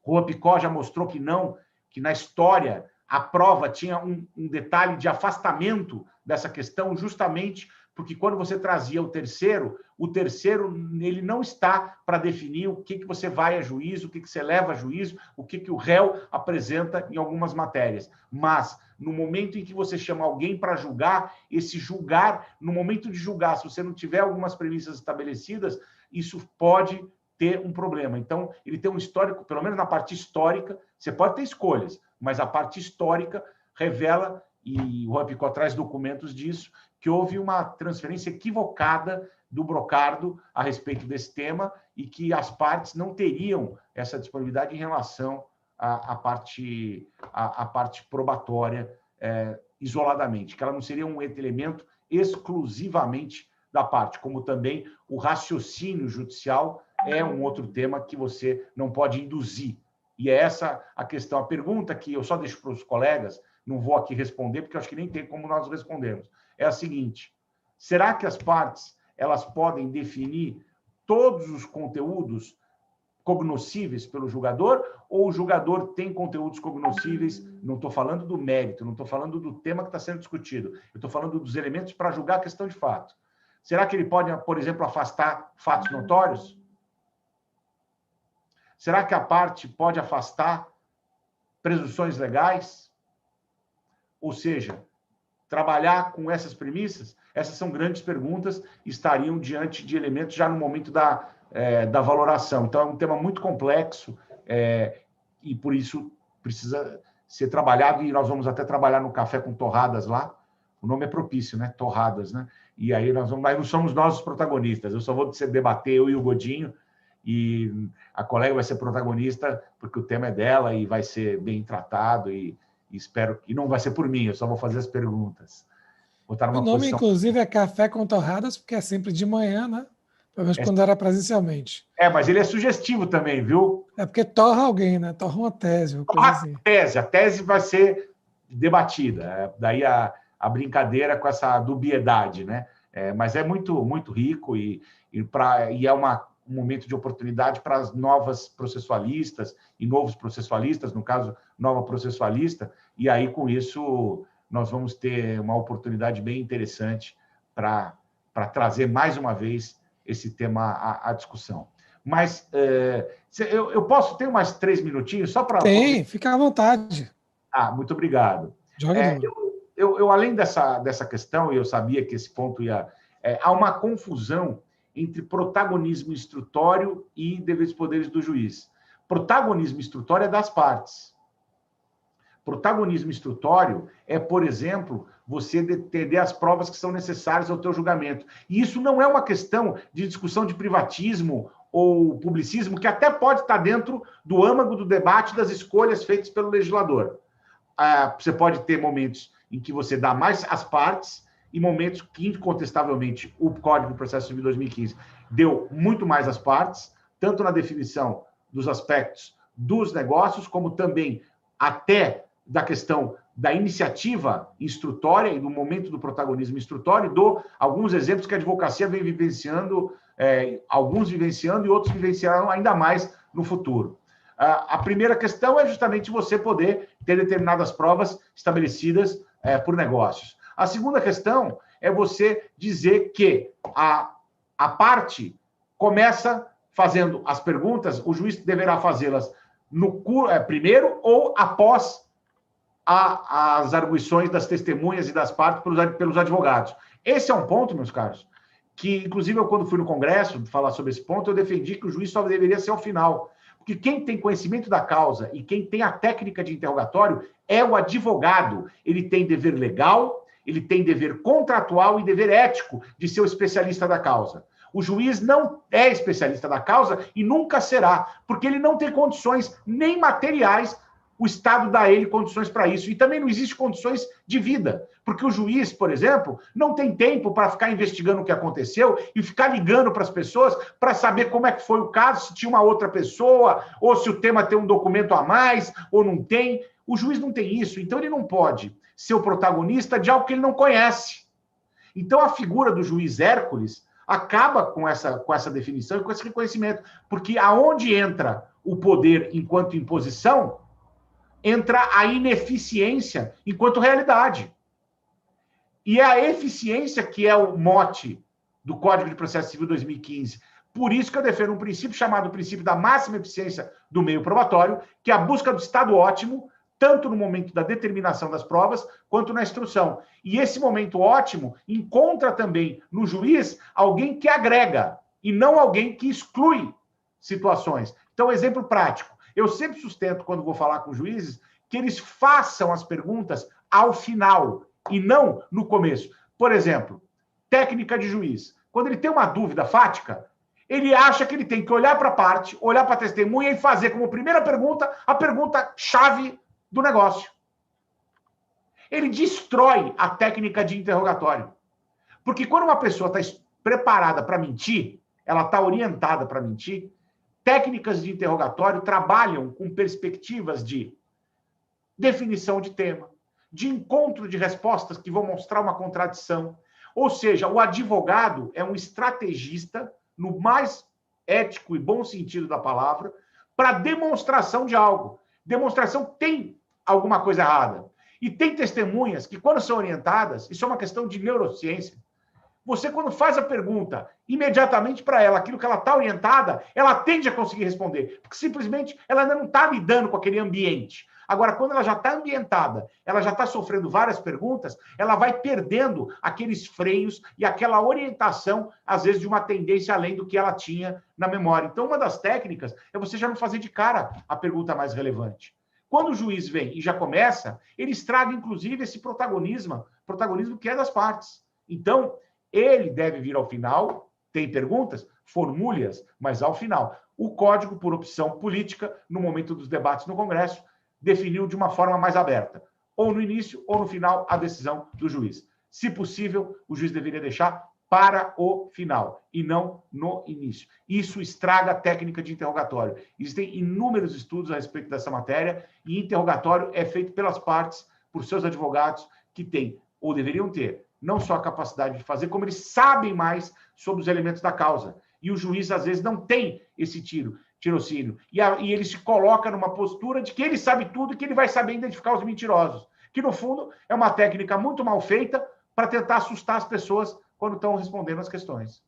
Juan Picó já mostrou que não, que na história a prova tinha um detalhe de afastamento dessa questão, justamente porque quando você trazia o terceiro ele não está para definir o que você vai a juízo, o que você leva a juízo, o que o réu apresenta em algumas matérias. Mas, no momento em que você chama alguém para julgar, no momento de julgar, se você não tiver algumas premissas estabelecidas, isso pode ter um problema. Então, ele tem um histórico, pelo menos na parte histórica, você pode ter escolhas, mas a parte histórica revela, e o Juan Picó traz documentos disso, que houve uma transferência equivocada do brocardo a respeito desse tema e que as partes não teriam essa disponibilidade em relação à parte probatória isoladamente, que ela não seria um elemento exclusivamente da parte, como também o raciocínio judicial é um outro tema que você não pode induzir. E é essa a questão. A pergunta que eu só deixo para os colegas, não vou aqui responder, porque eu acho que nem tem como nós respondermos, é a seguinte: Será que as partes elas podem definir todos os conteúdos cognoscíveis pelo julgador, ou o julgador tem conteúdos cognoscíveis? Não estou falando do mérito, não estou falando do tema que está sendo discutido, eu estou falando dos elementos para julgar a questão de fato. Será que ele pode, por exemplo, afastar fatos notórios? Será que a parte pode afastar presunções legais? Ou seja, trabalhar com essas premissas? Essas são grandes perguntas, estariam diante de elementos já no momento da valoração. Então, é um tema muito complexo e, por isso, precisa ser trabalhado, e nós vamos até trabalhar no Café com Torradas lá. O nome é propício, né? Torradas, né? E aí nós vamos, mas não somos nós os protagonistas, eu só vou debater, eu e o Godinho, e a colega vai ser protagonista, porque o tema é dela e vai ser bem tratado, e espero que não vai ser por mim, eu só vou fazer as perguntas. Vou estar numa O nome, posição... inclusive, é Café com Torradas, porque é sempre de manhã, né? Pelo menos quando era presencialmente. Mas ele é sugestivo também, viu? É porque torra alguém, né? Torra uma tese, uma coisa assim. A tese vai ser debatida. Daí a brincadeira com essa dubiedade, né? Mas é muito, muito rico e é um momento de oportunidade para as novas processualistas e novos processualistas, no caso, nova processualista, e aí, com isso, nós vamos ter uma oportunidade bem interessante para trazer mais uma vez esse tema à discussão. Mas eu posso ter mais 3 minutinhos só para... Tem, fica à vontade. Muito obrigado. Eu além dessa questão, e eu sabia que esse ponto ia... há uma confusão entre protagonismo instrutório e deveres e poderes do juiz. Protagonismo instrutório é das partes. Protagonismo instrutório é, por exemplo, você entender as provas que são necessárias ao teu julgamento. E isso não é uma questão de discussão de privatismo ou publicismo, que até pode estar dentro do âmago do debate das escolhas feitas pelo legislador. Você pode ter momentos em que você dá mais às partes e momentos que, incontestavelmente, o Código de Processo Civil 2015 deu muito mais às partes, tanto na definição dos aspectos dos negócios, como também até da questão da iniciativa instrutória e do momento do protagonismo instrutório. Dou alguns exemplos que a advocacia vem vivenciando, alguns vivenciando e outros vivenciarão ainda mais no futuro. A primeira questão é justamente você poder ter determinadas provas estabelecidas por negócios. A segunda questão é você dizer que a parte começa fazendo as perguntas, o juiz deverá fazê-las primeiro ou após as arguições das testemunhas e das partes pelos advogados. Esse é um ponto, meus caros, que, inclusive, eu, quando fui no Congresso falar sobre esse ponto, eu defendi que o juiz só deveria ser ao final. Porque quem tem conhecimento da causa e quem tem a técnica de interrogatório é o advogado. Ele tem dever legal, ele tem dever contratual e dever ético de ser o especialista da causa. O juiz não é especialista da causa e nunca será, porque ele não tem condições nem materiais, o Estado dá a ele condições para isso. E também não existe condições de vida, porque o juiz, por exemplo, não tem tempo para ficar investigando o que aconteceu e ficar ligando para as pessoas para saber como é que foi o caso, se tinha uma outra pessoa, ou se o tema tem um documento a mais, ou não tem. O juiz não tem isso, então ele não pode ser o protagonista de algo que ele não conhece. Então, a figura do juiz Hércules acaba com essa definição e com esse reconhecimento, porque aonde entra o poder enquanto imposição, entra a ineficiência enquanto realidade. E é a eficiência que é o mote do Código de Processo Civil 2015. Por isso que eu defendo um princípio chamado princípio da máxima eficiência do meio probatório, que é a busca do estado ótimo, tanto no momento da determinação das provas, quanto na instrução. E esse momento ótimo encontra também no juiz alguém que agrega, e não alguém que exclui situações. Então, exemplo prático. Eu sempre sustento, quando vou falar com juízes, que eles façam as perguntas ao final, e não no começo. Por exemplo, técnica de juiz. Quando ele tem uma dúvida fática, ele acha que ele tem que olhar para a parte, olhar para a testemunha e fazer como primeira pergunta a pergunta-chave do negócio. Ele destrói a técnica de interrogatório. Porque quando uma pessoa está preparada para mentir, ela está orientada para mentir, técnicas de interrogatório trabalham com perspectivas de definição de tema, de encontro de respostas que vão mostrar uma contradição. Ou seja, o advogado é um estrategista, no mais ético e bom sentido da palavra, para demonstração de algo. Demonstração tem alguma coisa errada. E tem testemunhas que, quando são orientadas, isso é uma questão de neurociência, você, quando faz a pergunta imediatamente para ela, aquilo que ela está orientada, ela tende a conseguir responder, porque simplesmente ela ainda não está lidando com aquele ambiente. Agora, quando ela já está ambientada, ela já está sofrendo várias perguntas, ela vai perdendo aqueles freios e aquela orientação, às vezes, de uma tendência além do que ela tinha na memória. Então, uma das técnicas é você já não fazer de cara a pergunta mais relevante. Quando o juiz vem e já começa, ele estraga, inclusive, esse protagonismo que é das partes. Então, ele deve vir ao final, tem perguntas, formule-as, mas ao final. O Código, por opção política, no momento dos debates no Congresso, definiu de uma forma mais aberta. Ou no início, ou no final, a decisão do juiz. Se possível, o juiz deveria deixar para o final, e não no início. Isso estraga a técnica de interrogatório. Existem inúmeros estudos a respeito dessa matéria, e interrogatório é feito pelas partes, por seus advogados, que têm, ou deveriam ter, não só a capacidade de fazer, como eles sabem mais sobre os elementos da causa. E o juiz, às vezes, não tem esse tirocínio. E ele se coloca numa postura de que ele sabe tudo e que ele vai saber identificar os mentirosos. Que, no fundo, é uma técnica muito mal feita para tentar assustar as pessoas quando estão respondendo as questões.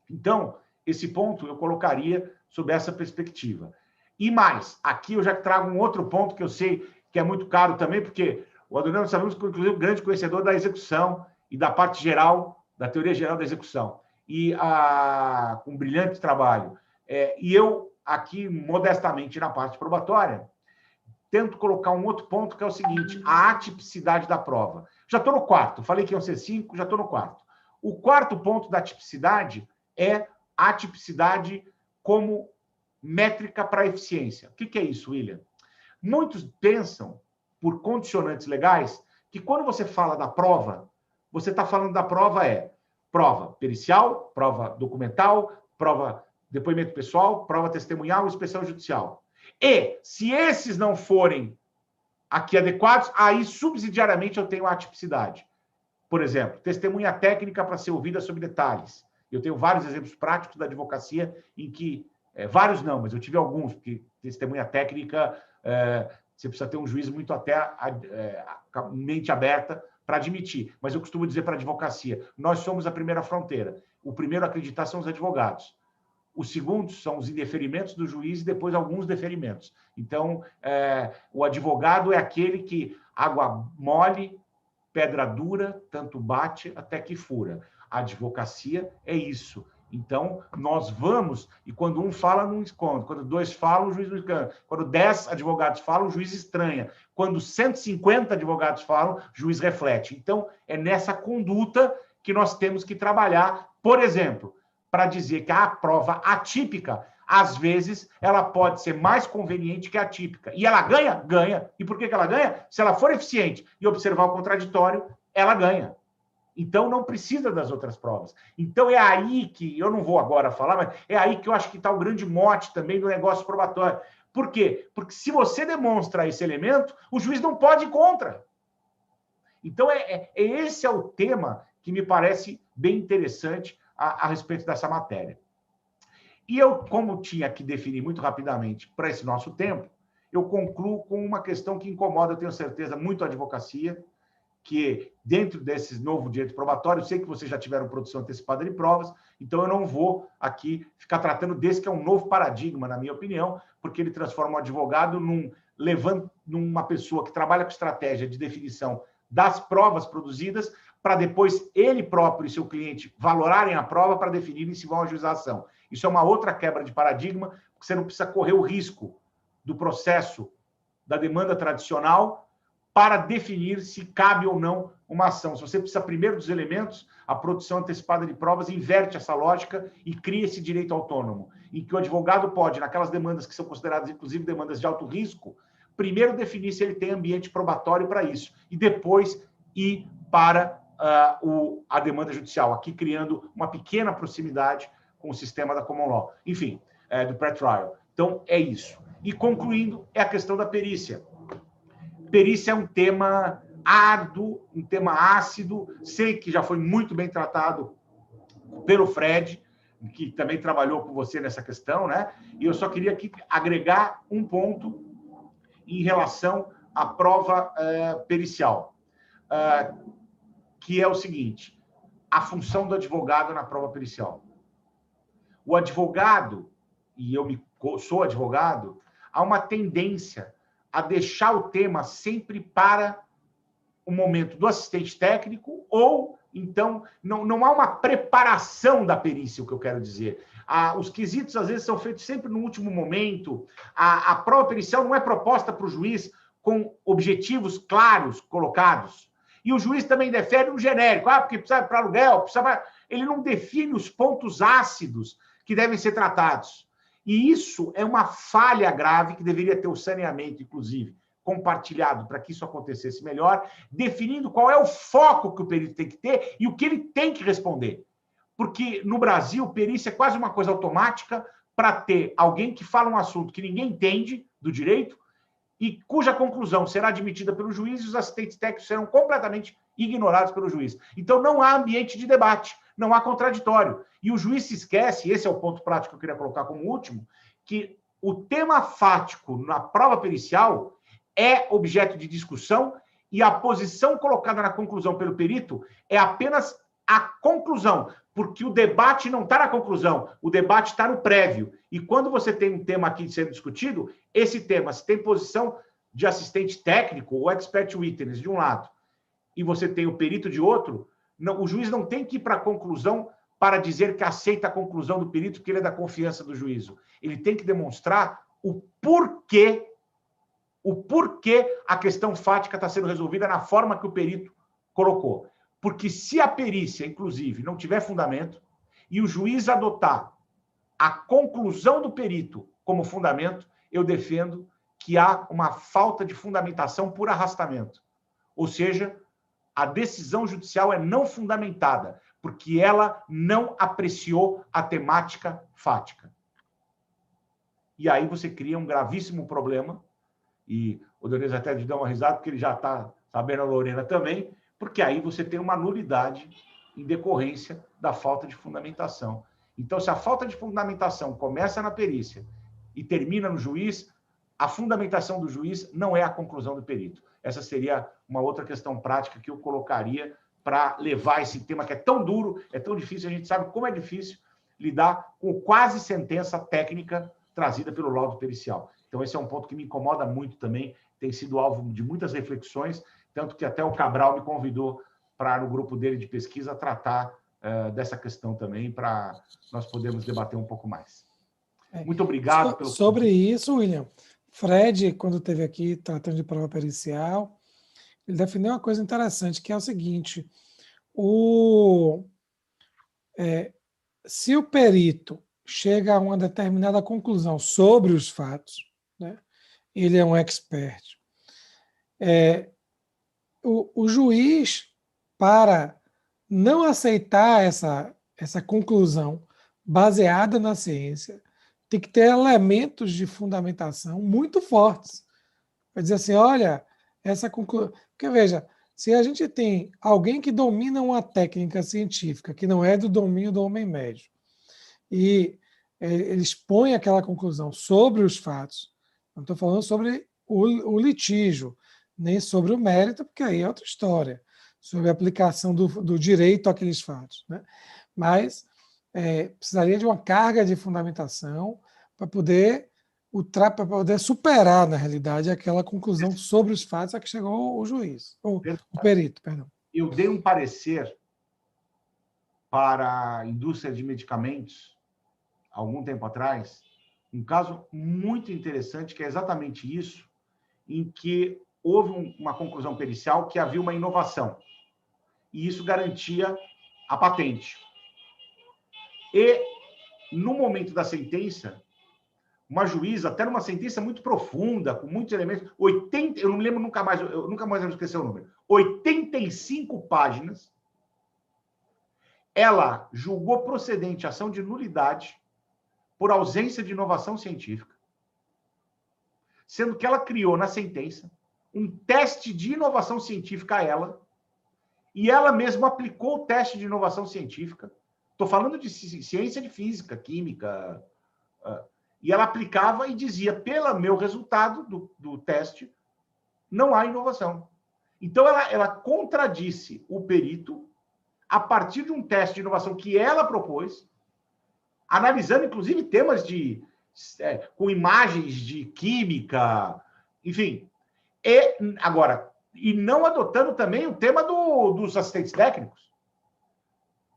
Então, esse ponto eu colocaria sob essa perspectiva. E mais, aqui eu já trago um outro ponto que eu sei que é muito caro também, porque o Adoniran, nós sabemos que, inclusive, é um grande conhecedor da execução e da parte geral, da teoria geral da execução. E com um brilhante trabalho. E eu, aqui, modestamente, na parte probatória, tento colocar um outro ponto, que é o seguinte, a atipicidade da prova. Já estou no quarto, falei que iam ser 5, já estou no quarto. O quarto ponto da atipicidade é a atipicidade como métrica para a eficiência. O que é isso, William? Muitos pensam, por condicionantes legais, que quando você fala da prova, você está falando da prova pericial, prova documental, prova depoimento pessoal, prova testemunhal e inspeção judicial. E, se esses não forem aqui adequados, aí, subsidiariamente, eu tenho a atipicidade. Por exemplo, testemunha técnica para ser ouvida sobre detalhes. Eu tenho vários exemplos práticos da advocacia em que, vários não, mas eu tive alguns, porque testemunha técnica, você precisa ter um juiz muito até mente aberta para admitir. Mas eu costumo dizer para a advocacia, nós somos a primeira fronteira. O primeiro a acreditar são os advogados. Os segundos são os indeferimentos do juiz e depois alguns deferimentos. Então, o advogado é aquele que água mole, pedra dura, tanto bate até que fura. A advocacia é isso. Então, nós vamos, e quando um fala, não esconde. Quando 2 falam, o juiz não esconde. Quando 10 advogados falam, o juiz estranha. Quando 150 advogados falam, o juiz reflete. Então, é nessa conduta que nós temos que trabalhar, por exemplo, para dizer que a prova atípica, às vezes, ela pode ser mais conveniente que a atípica. E ela ganha? Ganha. E por que ela ganha? Se ela for eficiente e observar o contraditório, ela ganha. Então, não precisa das outras provas. Então, é aí que, eu não vou agora falar, mas é aí que eu acho que está o grande mote também do negócio probatório. Por quê? Porque se você demonstra esse elemento, o juiz não pode ir contra. Então, esse é o tema que me parece bem interessante a respeito dessa matéria. E eu, como tinha que definir muito rapidamente para esse nosso tempo, eu concluo com uma questão que incomoda, eu tenho certeza, muito a advocacia, que dentro desse novo direito probatório, eu sei que vocês já tiveram produção antecipada de provas, então eu não vou aqui ficar tratando desse que é um novo paradigma, na minha opinião, porque ele transforma o advogado numa pessoa que trabalha com estratégia de definição das provas produzidas, para depois ele próprio e seu cliente valorarem a prova para definirem se vão ajuizar a ação. Isso é uma outra quebra de paradigma, porque você não precisa correr o risco do processo da demanda tradicional para definir se cabe ou não uma ação. Se você precisa primeiro dos elementos, a produção antecipada de provas inverte essa lógica e cria esse direito autônomo, em que o advogado pode, naquelas demandas que são consideradas, inclusive, demandas de alto risco, primeiro definir se ele tem ambiente probatório para isso, e depois ir para a demanda judicial, aqui criando uma pequena proximidade com o sistema da common law. Enfim, do pré-trial. Então, é isso. E concluindo, é a questão da perícia. Perícia é um tema árduo, um tema ácido. Sei que já foi muito bem tratado pelo Fred, que também trabalhou com você nessa questão, né? E eu só queria aqui agregar um ponto em relação à prova pericial, que é o seguinte: a função do advogado na prova pericial. O advogado, e eu sou advogado, há uma tendência a deixar o tema sempre para o momento do assistente técnico, ou então não há uma preparação da perícia, o que eu quero dizer. Os quesitos, às vezes, são feitos sempre no último momento. A prova pericial não é proposta para o juiz com objetivos claros colocados. E o juiz também defere um genérico, porque precisa para aluguel, precisa. Ele não define os pontos ácidos que devem ser tratados. E isso é uma falha grave que deveria ter o saneamento, inclusive, compartilhado para que isso acontecesse melhor, definindo qual é o foco que o perito tem que ter e o que ele tem que responder. Porque no Brasil, perícia é quase uma coisa automática para ter alguém que fala um assunto que ninguém entende do direito e cuja conclusão será admitida pelo juiz e os assistentes técnicos serão completamente ignorados pelo juiz. Então, não há ambiente de debate, não há contraditório. E o juiz se esquece, e esse é o ponto prático que eu queria colocar como último, que o tema fático na prova pericial é objeto de discussão e a posição colocada na conclusão pelo perito é apenas a conclusão, porque o debate não está na conclusão, o debate está no prévio. E quando você tem um tema aqui sendo discutido, esse tema, se tem posição de assistente técnico ou expert witness de um lado, e você tem o perito de outro, o juiz não tem que ir para a conclusão para dizer que aceita a conclusão do perito porque ele é da confiança do juízo. Ele tem que demonstrar o porquê a questão fática está sendo resolvida na forma que o perito colocou. Porque se a perícia, inclusive, não tiver fundamento e o juiz adotar a conclusão do perito como fundamento, eu defendo que há uma falta de fundamentação por arrastamento. Ou seja, a decisão judicial é não fundamentada, porque ela não apreciou a temática fática. E aí você cria um gravíssimo problema, e o Dionísio até deu uma risada, porque ele já está sabendo, a Lorena também, porque aí você tem uma nulidade em decorrência da falta de fundamentação. Então, se a falta de fundamentação começa na perícia e termina no juiz, a fundamentação do juiz não é a conclusão do perito. Essa seria uma outra questão prática que eu colocaria para levar esse tema que é tão duro, é tão difícil, a gente sabe como é difícil lidar com quase sentença técnica trazida pelo laudo pericial. Então, esse é um ponto que me incomoda muito também, tem sido alvo de muitas reflexões, tanto que até o Cabral me convidou para, no grupo dele de pesquisa, tratar dessa questão também, para nós podermos debater um pouco mais. Muito obrigado pelo... Sobre isso, William, Fred, quando esteve aqui tratando de prova pericial, ele definiu uma coisa interessante, que é o seguinte: se o perito chega a uma determinada conclusão sobre os fatos, né, ele é um expert, o juiz, para não aceitar essa conclusão baseada na ciência, tem que ter elementos de fundamentação muito fortes. Vai dizer assim, olha, essa conclusão... Porque, veja, se a gente tem alguém que domina uma técnica científica que não é do domínio do homem médio, e ele expõe aquela conclusão sobre os fatos, não estou falando sobre o litígio, nem sobre o mérito, porque aí é outra história, sobre a aplicação do direito àqueles fatos, né? Mas precisaria de uma carga de fundamentação para poder superar, na realidade, aquela conclusão sobre os fatos a que chegou o juiz, o perito, perdão. Eu dei um parecer para a indústria de medicamentos, algum tempo atrás, um caso muito interessante, que é exatamente isso, em que houve uma conclusão pericial que havia uma inovação, e isso garantia a patente. E, no momento da sentença, uma juíza, até numa sentença muito profunda, com muitos elementos, eu não me lembro nunca mais, eu nunca mais vou esquecer o número, 85 páginas, ela julgou procedente a ação de nulidade por ausência de inovação científica, sendo que ela criou na sentença um teste de inovação científica a ela, e ela mesma aplicou o teste de inovação científica. Estou falando de ciência de física, química, e ela aplicava e dizia, pelo meu resultado do teste, não há inovação. Então, ela contradisse o perito a partir de um teste de inovação que ela propôs, analisando, inclusive, temas com imagens de química, enfim. E não adotando também o tema dos assistentes técnicos.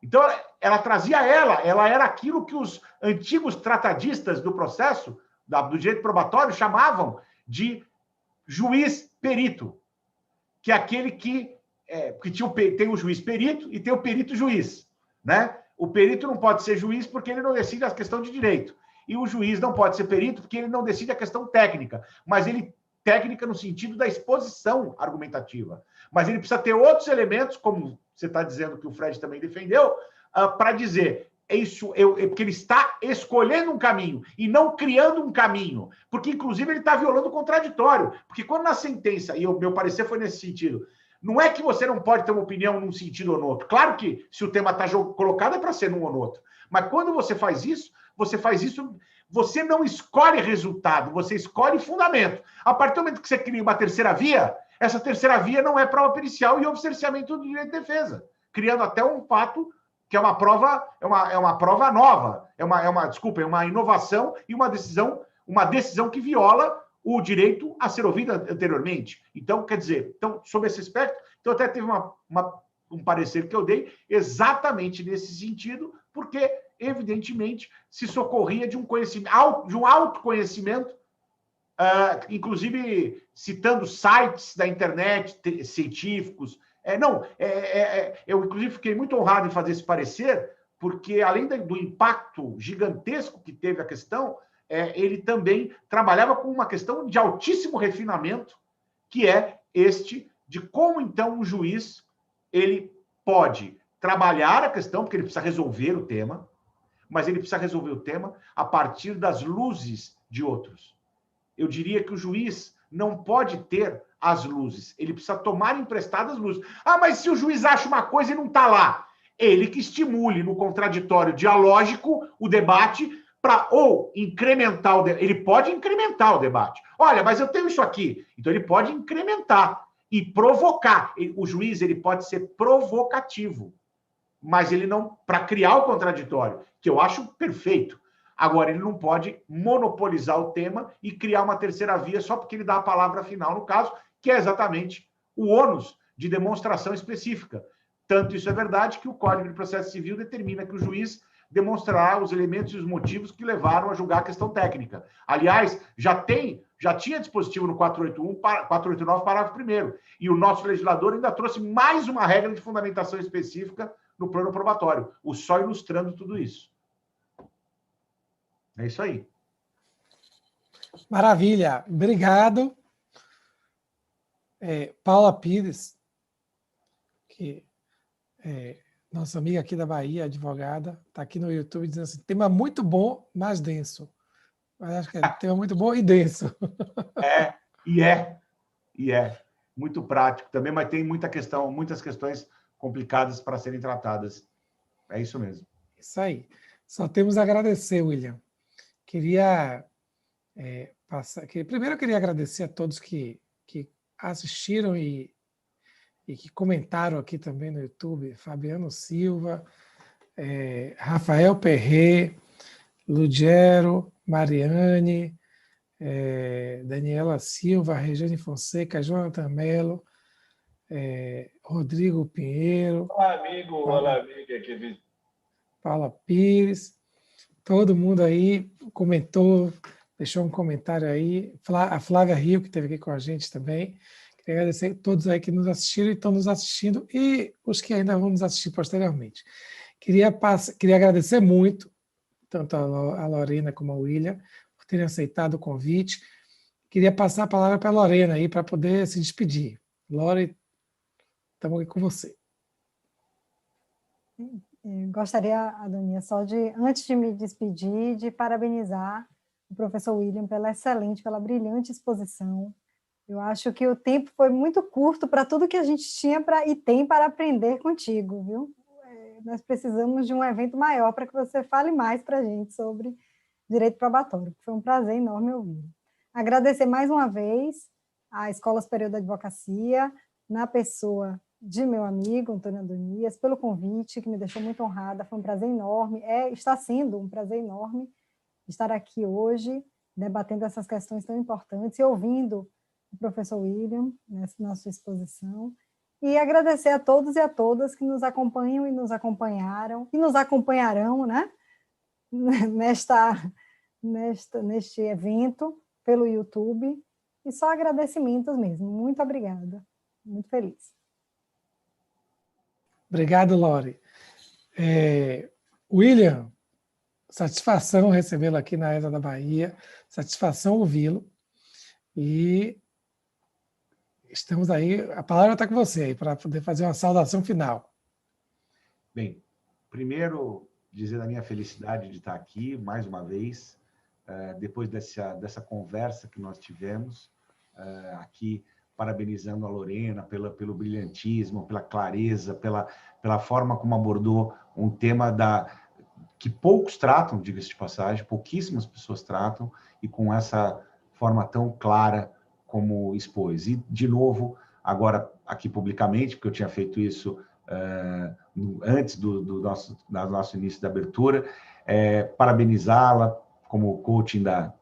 Então, ela trazia ela era aquilo que os antigos tratadistas do processo, do direito probatório, chamavam de juiz perito, que é aquele que tem o juiz perito e tem o perito juiz, né? O perito não pode ser juiz porque ele não decide a questão de direito. E o juiz não pode ser perito porque ele não decide a questão técnica. Mas técnica no sentido da exposição argumentativa. Mas ele precisa ter outros elementos, como você está dizendo que o Fred também defendeu, para dizer porque ele está escolhendo um caminho e não criando um caminho. Porque, inclusive, ele está violando o contraditório. Porque quando na sentença, e o meu parecer foi nesse sentido, não é que você não pode ter uma opinião num sentido ou no outro. Claro que, se o tema está colocado, é para ser num ou no outro. Mas quando você faz isso, você não escolhe resultado, você escolhe fundamento. A partir do momento que você cria uma terceira via, essa terceira via não é prova pericial e houve cerceamento do direito de defesa, criando até um fato que é uma prova, é uma prova nova, é uma inovação e uma decisão que viola o direito a ser ouvido anteriormente. Então, quer dizer, sob esse aspecto, até teve um parecer que eu dei exatamente nesse sentido, porque, evidentemente, se socorria de um autoconhecimento, inclusive citando sites da internet científicos. Eu, inclusive, fiquei muito honrado em fazer esse parecer, porque, além do impacto gigantesco que teve a questão, ele também trabalhava com uma questão de altíssimo refinamento, que é de como, então, o juiz ele pode trabalhar a questão, porque ele precisa resolver o tema, mas ele precisa resolver o tema a partir das luzes de outros. Eu diria que o juiz não pode ter as luzes, ele precisa tomar emprestadas luzes. Mas se o juiz acha uma coisa e não está lá, ele que estimule no contraditório dialógico o debate para ou incrementar ele pode incrementar o debate. Olha, mas eu tenho isso aqui. Então ele pode incrementar e provocar. O juiz ele pode ser provocativo, mas ele não para criar o contraditório, que eu acho perfeito. Agora, ele não pode monopolizar o tema e criar uma terceira via só porque ele dá a palavra final no caso, que é exatamente o ônus de demonstração específica. Tanto isso é verdade que o Código de Processo Civil determina que o juiz demonstrará os elementos e os motivos que levaram a julgar a questão técnica. Aliás, já tinha dispositivo no 489, parágrafo 1º, e o nosso legislador ainda trouxe mais uma regra de fundamentação específica no plano probatório, só ilustrando tudo isso. É isso aí. Maravilha, obrigado. Paula Pires, que nossa amiga aqui da Bahia, advogada, está aqui no YouTube dizendo assim, tema muito bom, mas denso. Mas acho que é tema muito bom e denso. É muito prático também, mas tem muitas questões complicadas para serem tratadas. É isso mesmo. Isso aí. Só temos a agradecer, William. Primeiro eu queria agradecer a todos que assistiram e que comentaram aqui também no YouTube, Fabiano Silva, Rafael Perret, Lugero, Mariane, Daniela Silva, Regiane Fonseca, Jonathan Mello, Rodrigo Pinheiro. Olá, amiga, querido. Paula Pires, todo mundo aí comentou, deixou um comentário aí, a Flávia Rio, que esteve aqui com a gente também. Queria agradecer a todos aí que nos assistiram e estão nos assistindo e os que ainda vão nos assistir posteriormente. Queria agradecer muito, tanto a Lorena como a William, por terem aceitado o convite. Queria passar a palavra para a Lorena aí, para poder se despedir. Lore, estamos aqui com você. Gostaria, Adonia, antes de me despedir, de parabenizar o professor William pela brilhante exposição, Eu acho que o tempo foi muito curto para tudo que a gente tinha e tem para aprender contigo, viu? Nós precisamos de um evento maior para que você fale mais para a gente sobre direito probatório. Foi um prazer enorme ouvir. Agradecer mais uma vez à Escola Superior da Advocacia, na pessoa de meu amigo, Antônio Adonias, pelo convite, que me deixou muito honrada. Foi um prazer enorme, está sendo um prazer enorme estar aqui hoje, debatendo essas questões tão importantes e ouvindo o professor William na sua exposição. E agradecer a todos e a todas que nos acompanham e nos acompanharam, e nos acompanharão, né? Neste evento, pelo YouTube, e só agradecimentos mesmo. Muito obrigada. Muito feliz. Obrigado, Lore. William, satisfação recebê-lo aqui na ESA da Bahia, satisfação ouvi-lo, e estamos aí, a palavra está com você aí, para poder fazer uma saudação final. Bem, primeiro, dizer a minha felicidade de estar aqui, mais uma vez, depois dessa conversa que nós tivemos, aqui, parabenizando a Lorena pelo brilhantismo, pela clareza, pela forma como abordou um tema que poucos tratam, diga-se de passagem, pouquíssimas pessoas tratam, e com essa forma tão clara como expôs. E, de novo, agora aqui publicamente, porque eu tinha feito isso antes do nosso início da abertura, parabenizá-la como coaching da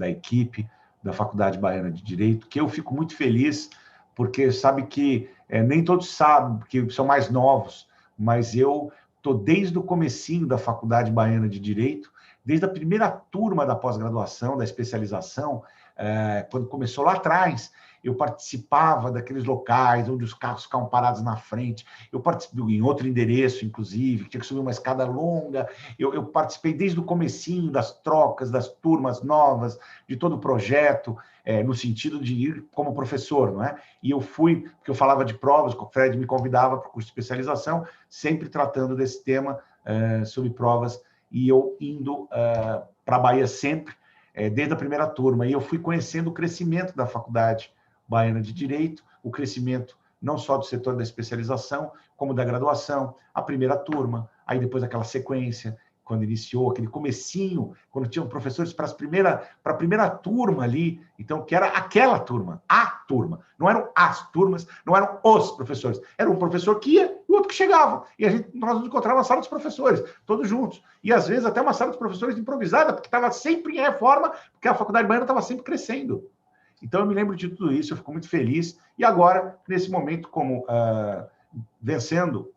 equipe da Faculdade Baiana de Direito, que eu fico muito feliz, porque sabe que nem todos sabem, que são mais novos, mas eu estou desde o comecinho da Faculdade Baiana de Direito, desde a primeira turma da pós-graduação, da especialização, quando começou lá atrás, eu participava daqueles locais onde os carros ficavam parados na frente, eu participei em outro endereço, inclusive, que tinha que subir uma escada longa, eu participei desde o comecinho das trocas, das turmas novas, de todo o projeto, no sentido de ir como professor, não é? E eu fui, porque eu falava de provas, o Fred me convidava para o curso de especialização, sempre tratando desse tema sobre provas, e eu indo para a Bahia sempre, desde a primeira turma, e eu fui conhecendo o crescimento da Faculdade Baiana de Direito, o crescimento não só do setor da especialização, como da graduação, a primeira turma, aí depois aquela sequência, quando iniciou, aquele comecinho, quando tinham professores para a primeira turma ali, então, que era aquela turma, a turma, não eram as turmas, não eram os professores, era um professor que ia e o outro que chegava, e nós nos encontrávamos na sala dos professores, todos juntos, e às vezes até uma sala dos professores improvisada, porque estava sempre em reforma, porque a Faculdade Baiana estava sempre crescendo. Então, eu me lembro de tudo isso, eu fico muito feliz, e agora, nesse momento, como vencendo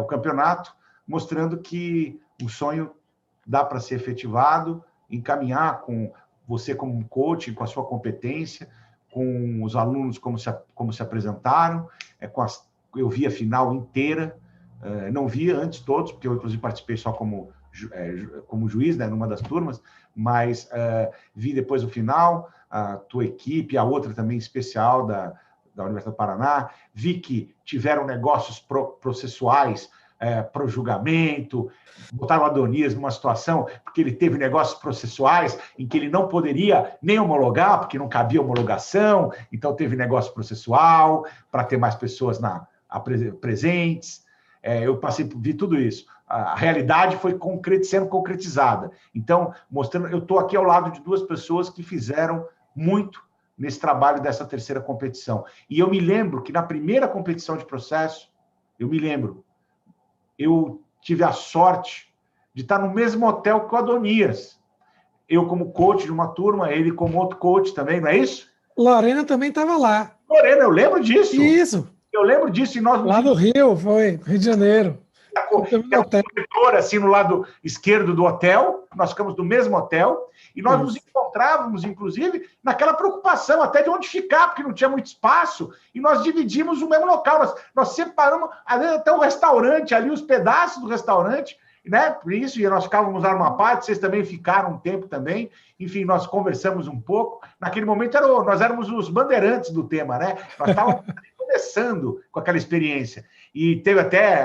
o campeonato, mostrando que o sonho dá para ser efetivado, encaminhar com você como coach, com a sua competência, com os alunos como se apresentaram, eu vi a final inteira, não vi antes todos, porque eu, inclusive, participei só como juiz, né, numa das turmas, mas vi depois o final, a tua equipe, a outra também especial da Universidade do Paraná, vi que tiveram negócios processuais para o julgamento, botaram o Adonias numa situação, porque ele teve negócios processuais em que ele não poderia nem homologar, porque não cabia homologação, então teve negócio processual para ter mais pessoas presentes. Eu vi tudo isso. A realidade foi sendo concretizada. Então, mostrando, eu estou aqui ao lado de duas pessoas que fizeram muito nesse trabalho dessa terceira competição. E eu me lembro que na primeira competição de processo, eu tive a sorte de estar no mesmo hotel que o Adonias. Eu como coach de uma turma, ele como outro coach também, não é isso? Lorena também estava lá. Lorena, eu lembro disso. Isso. Eu lembro disso. E nós lá no Rio, Rio de Janeiro. Era um corredor, assim, no lado esquerdo do hotel, nós ficamos no mesmo hotel, e nós nos encontrávamos, inclusive, naquela preocupação até de onde ficar, porque não tinha muito espaço, e nós dividimos o mesmo local, nós separamos até o restaurante ali, os pedaços do restaurante, né? Por isso, e nós ficávamos lá numa parte, vocês também ficaram um tempo também, enfim, nós conversamos um pouco, naquele momento nós éramos os bandeirantes do tema, né? Nós estávamos começando com aquela experiência. E teve até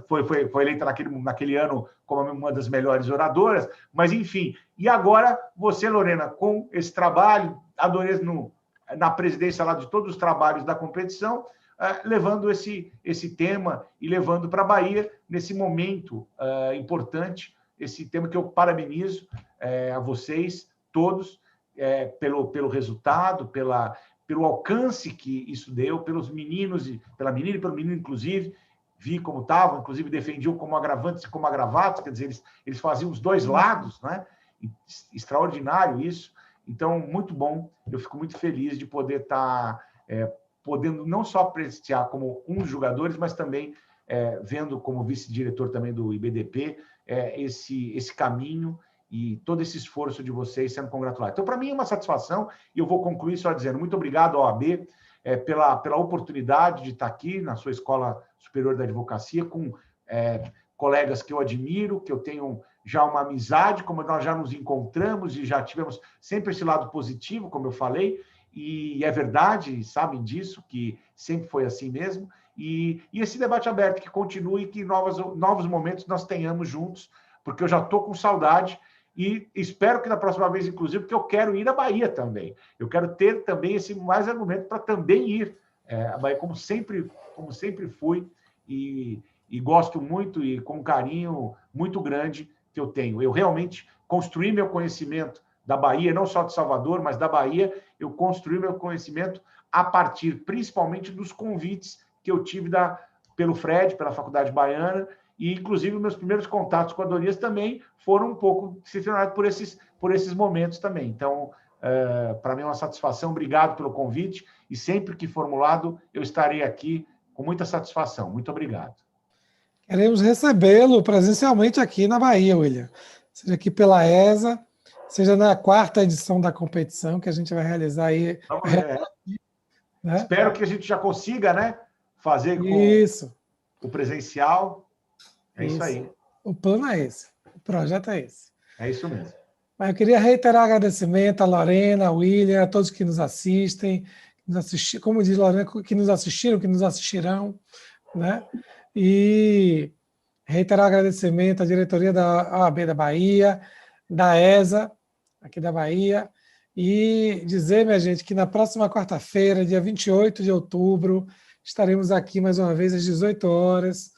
foi eleita naquele ano como uma das melhores oradoras, mas enfim. E agora, você, Lorena, com esse trabalho, adorei na presidência lá de todos os trabalhos da competição, levando esse tema e levando para a Bahia nesse momento importante, esse tema que eu parabenizo a vocês todos pelo resultado, pelo alcance que isso deu, pelos meninos, pela menina e pelo menino, inclusive, vi como estavam, inclusive defendiam como agravantes e como agravados, quer dizer, eles faziam os dois lados, né? Extraordinário isso. Então, muito bom, eu fico muito feliz de poder estar podendo não só prestigiar como um dos jogadores, mas também vendo como vice-diretor também do IBDP esse caminho e todo esse esforço de vocês sendo congratulado. Então, para mim é uma satisfação, e eu vou concluir só dizendo muito obrigado ao AB pela oportunidade de estar aqui na sua Escola Superior da Advocacia com colegas que eu admiro, que eu tenho já uma amizade, como nós já nos encontramos e já tivemos sempre esse lado positivo, como eu falei, e é verdade, sabem disso, que sempre foi assim mesmo, e esse debate aberto que continue e que novos momentos nós tenhamos juntos, porque eu já estou com saudade e espero que na próxima vez, inclusive, porque eu quero ir à Bahia também. Eu quero ter também esse mais argumento para também ir à Bahia, como sempre fui, e gosto muito e com um carinho muito grande que eu tenho. Eu realmente construí meu conhecimento da Bahia, não só de Salvador, mas da Bahia, eu construí meu conhecimento a partir, principalmente, dos convites que eu tive pelo Fred, pela Faculdade Baiana, e, inclusive, meus primeiros contatos com a Adonias também foram um pouco decepcionados por esses momentos também. Então, para mim é uma satisfação, obrigado pelo convite, e sempre que formulado, eu estarei aqui com muita satisfação. Muito obrigado. Queremos recebê-lo presencialmente aqui na Bahia, William. Seja aqui pela ESA, seja na 4ª edição da competição que a gente vai realizar aí. Vamos ver. Né? Espero que a gente já consiga, né, fazer com o presencial. Isso aí. O plano é esse. O projeto é esse. É isso mesmo. Mas eu queria reiterar o agradecimento a Lorena, a William, a todos que nos assistem, como diz Lorena, que nos assistiram, que nos assistirão, né? E reiterar o agradecimento à diretoria da OAB da Bahia, da ESA, aqui da Bahia, e dizer, minha gente, que na próxima quarta-feira, dia 28 de outubro, estaremos aqui mais uma vez às 18 horas,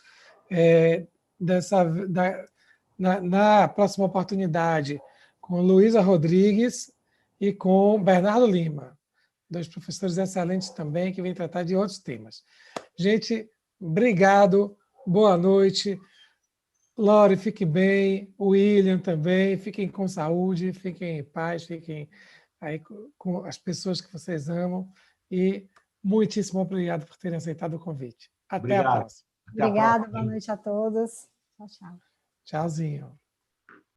na próxima oportunidade, com Luísa Rodrigues e com Bernardo Lima, 2 professores excelentes também, que vêm tratar de outros temas. Gente, obrigado, boa noite. Lore, fique bem, William também, fiquem com saúde, fiquem em paz, fiquem aí com as pessoas que vocês amam, e muitíssimo obrigado por terem aceitado o convite. Até a próxima. Obrigada, boa noite a todos. Tchau, tchau. Tchauzinho.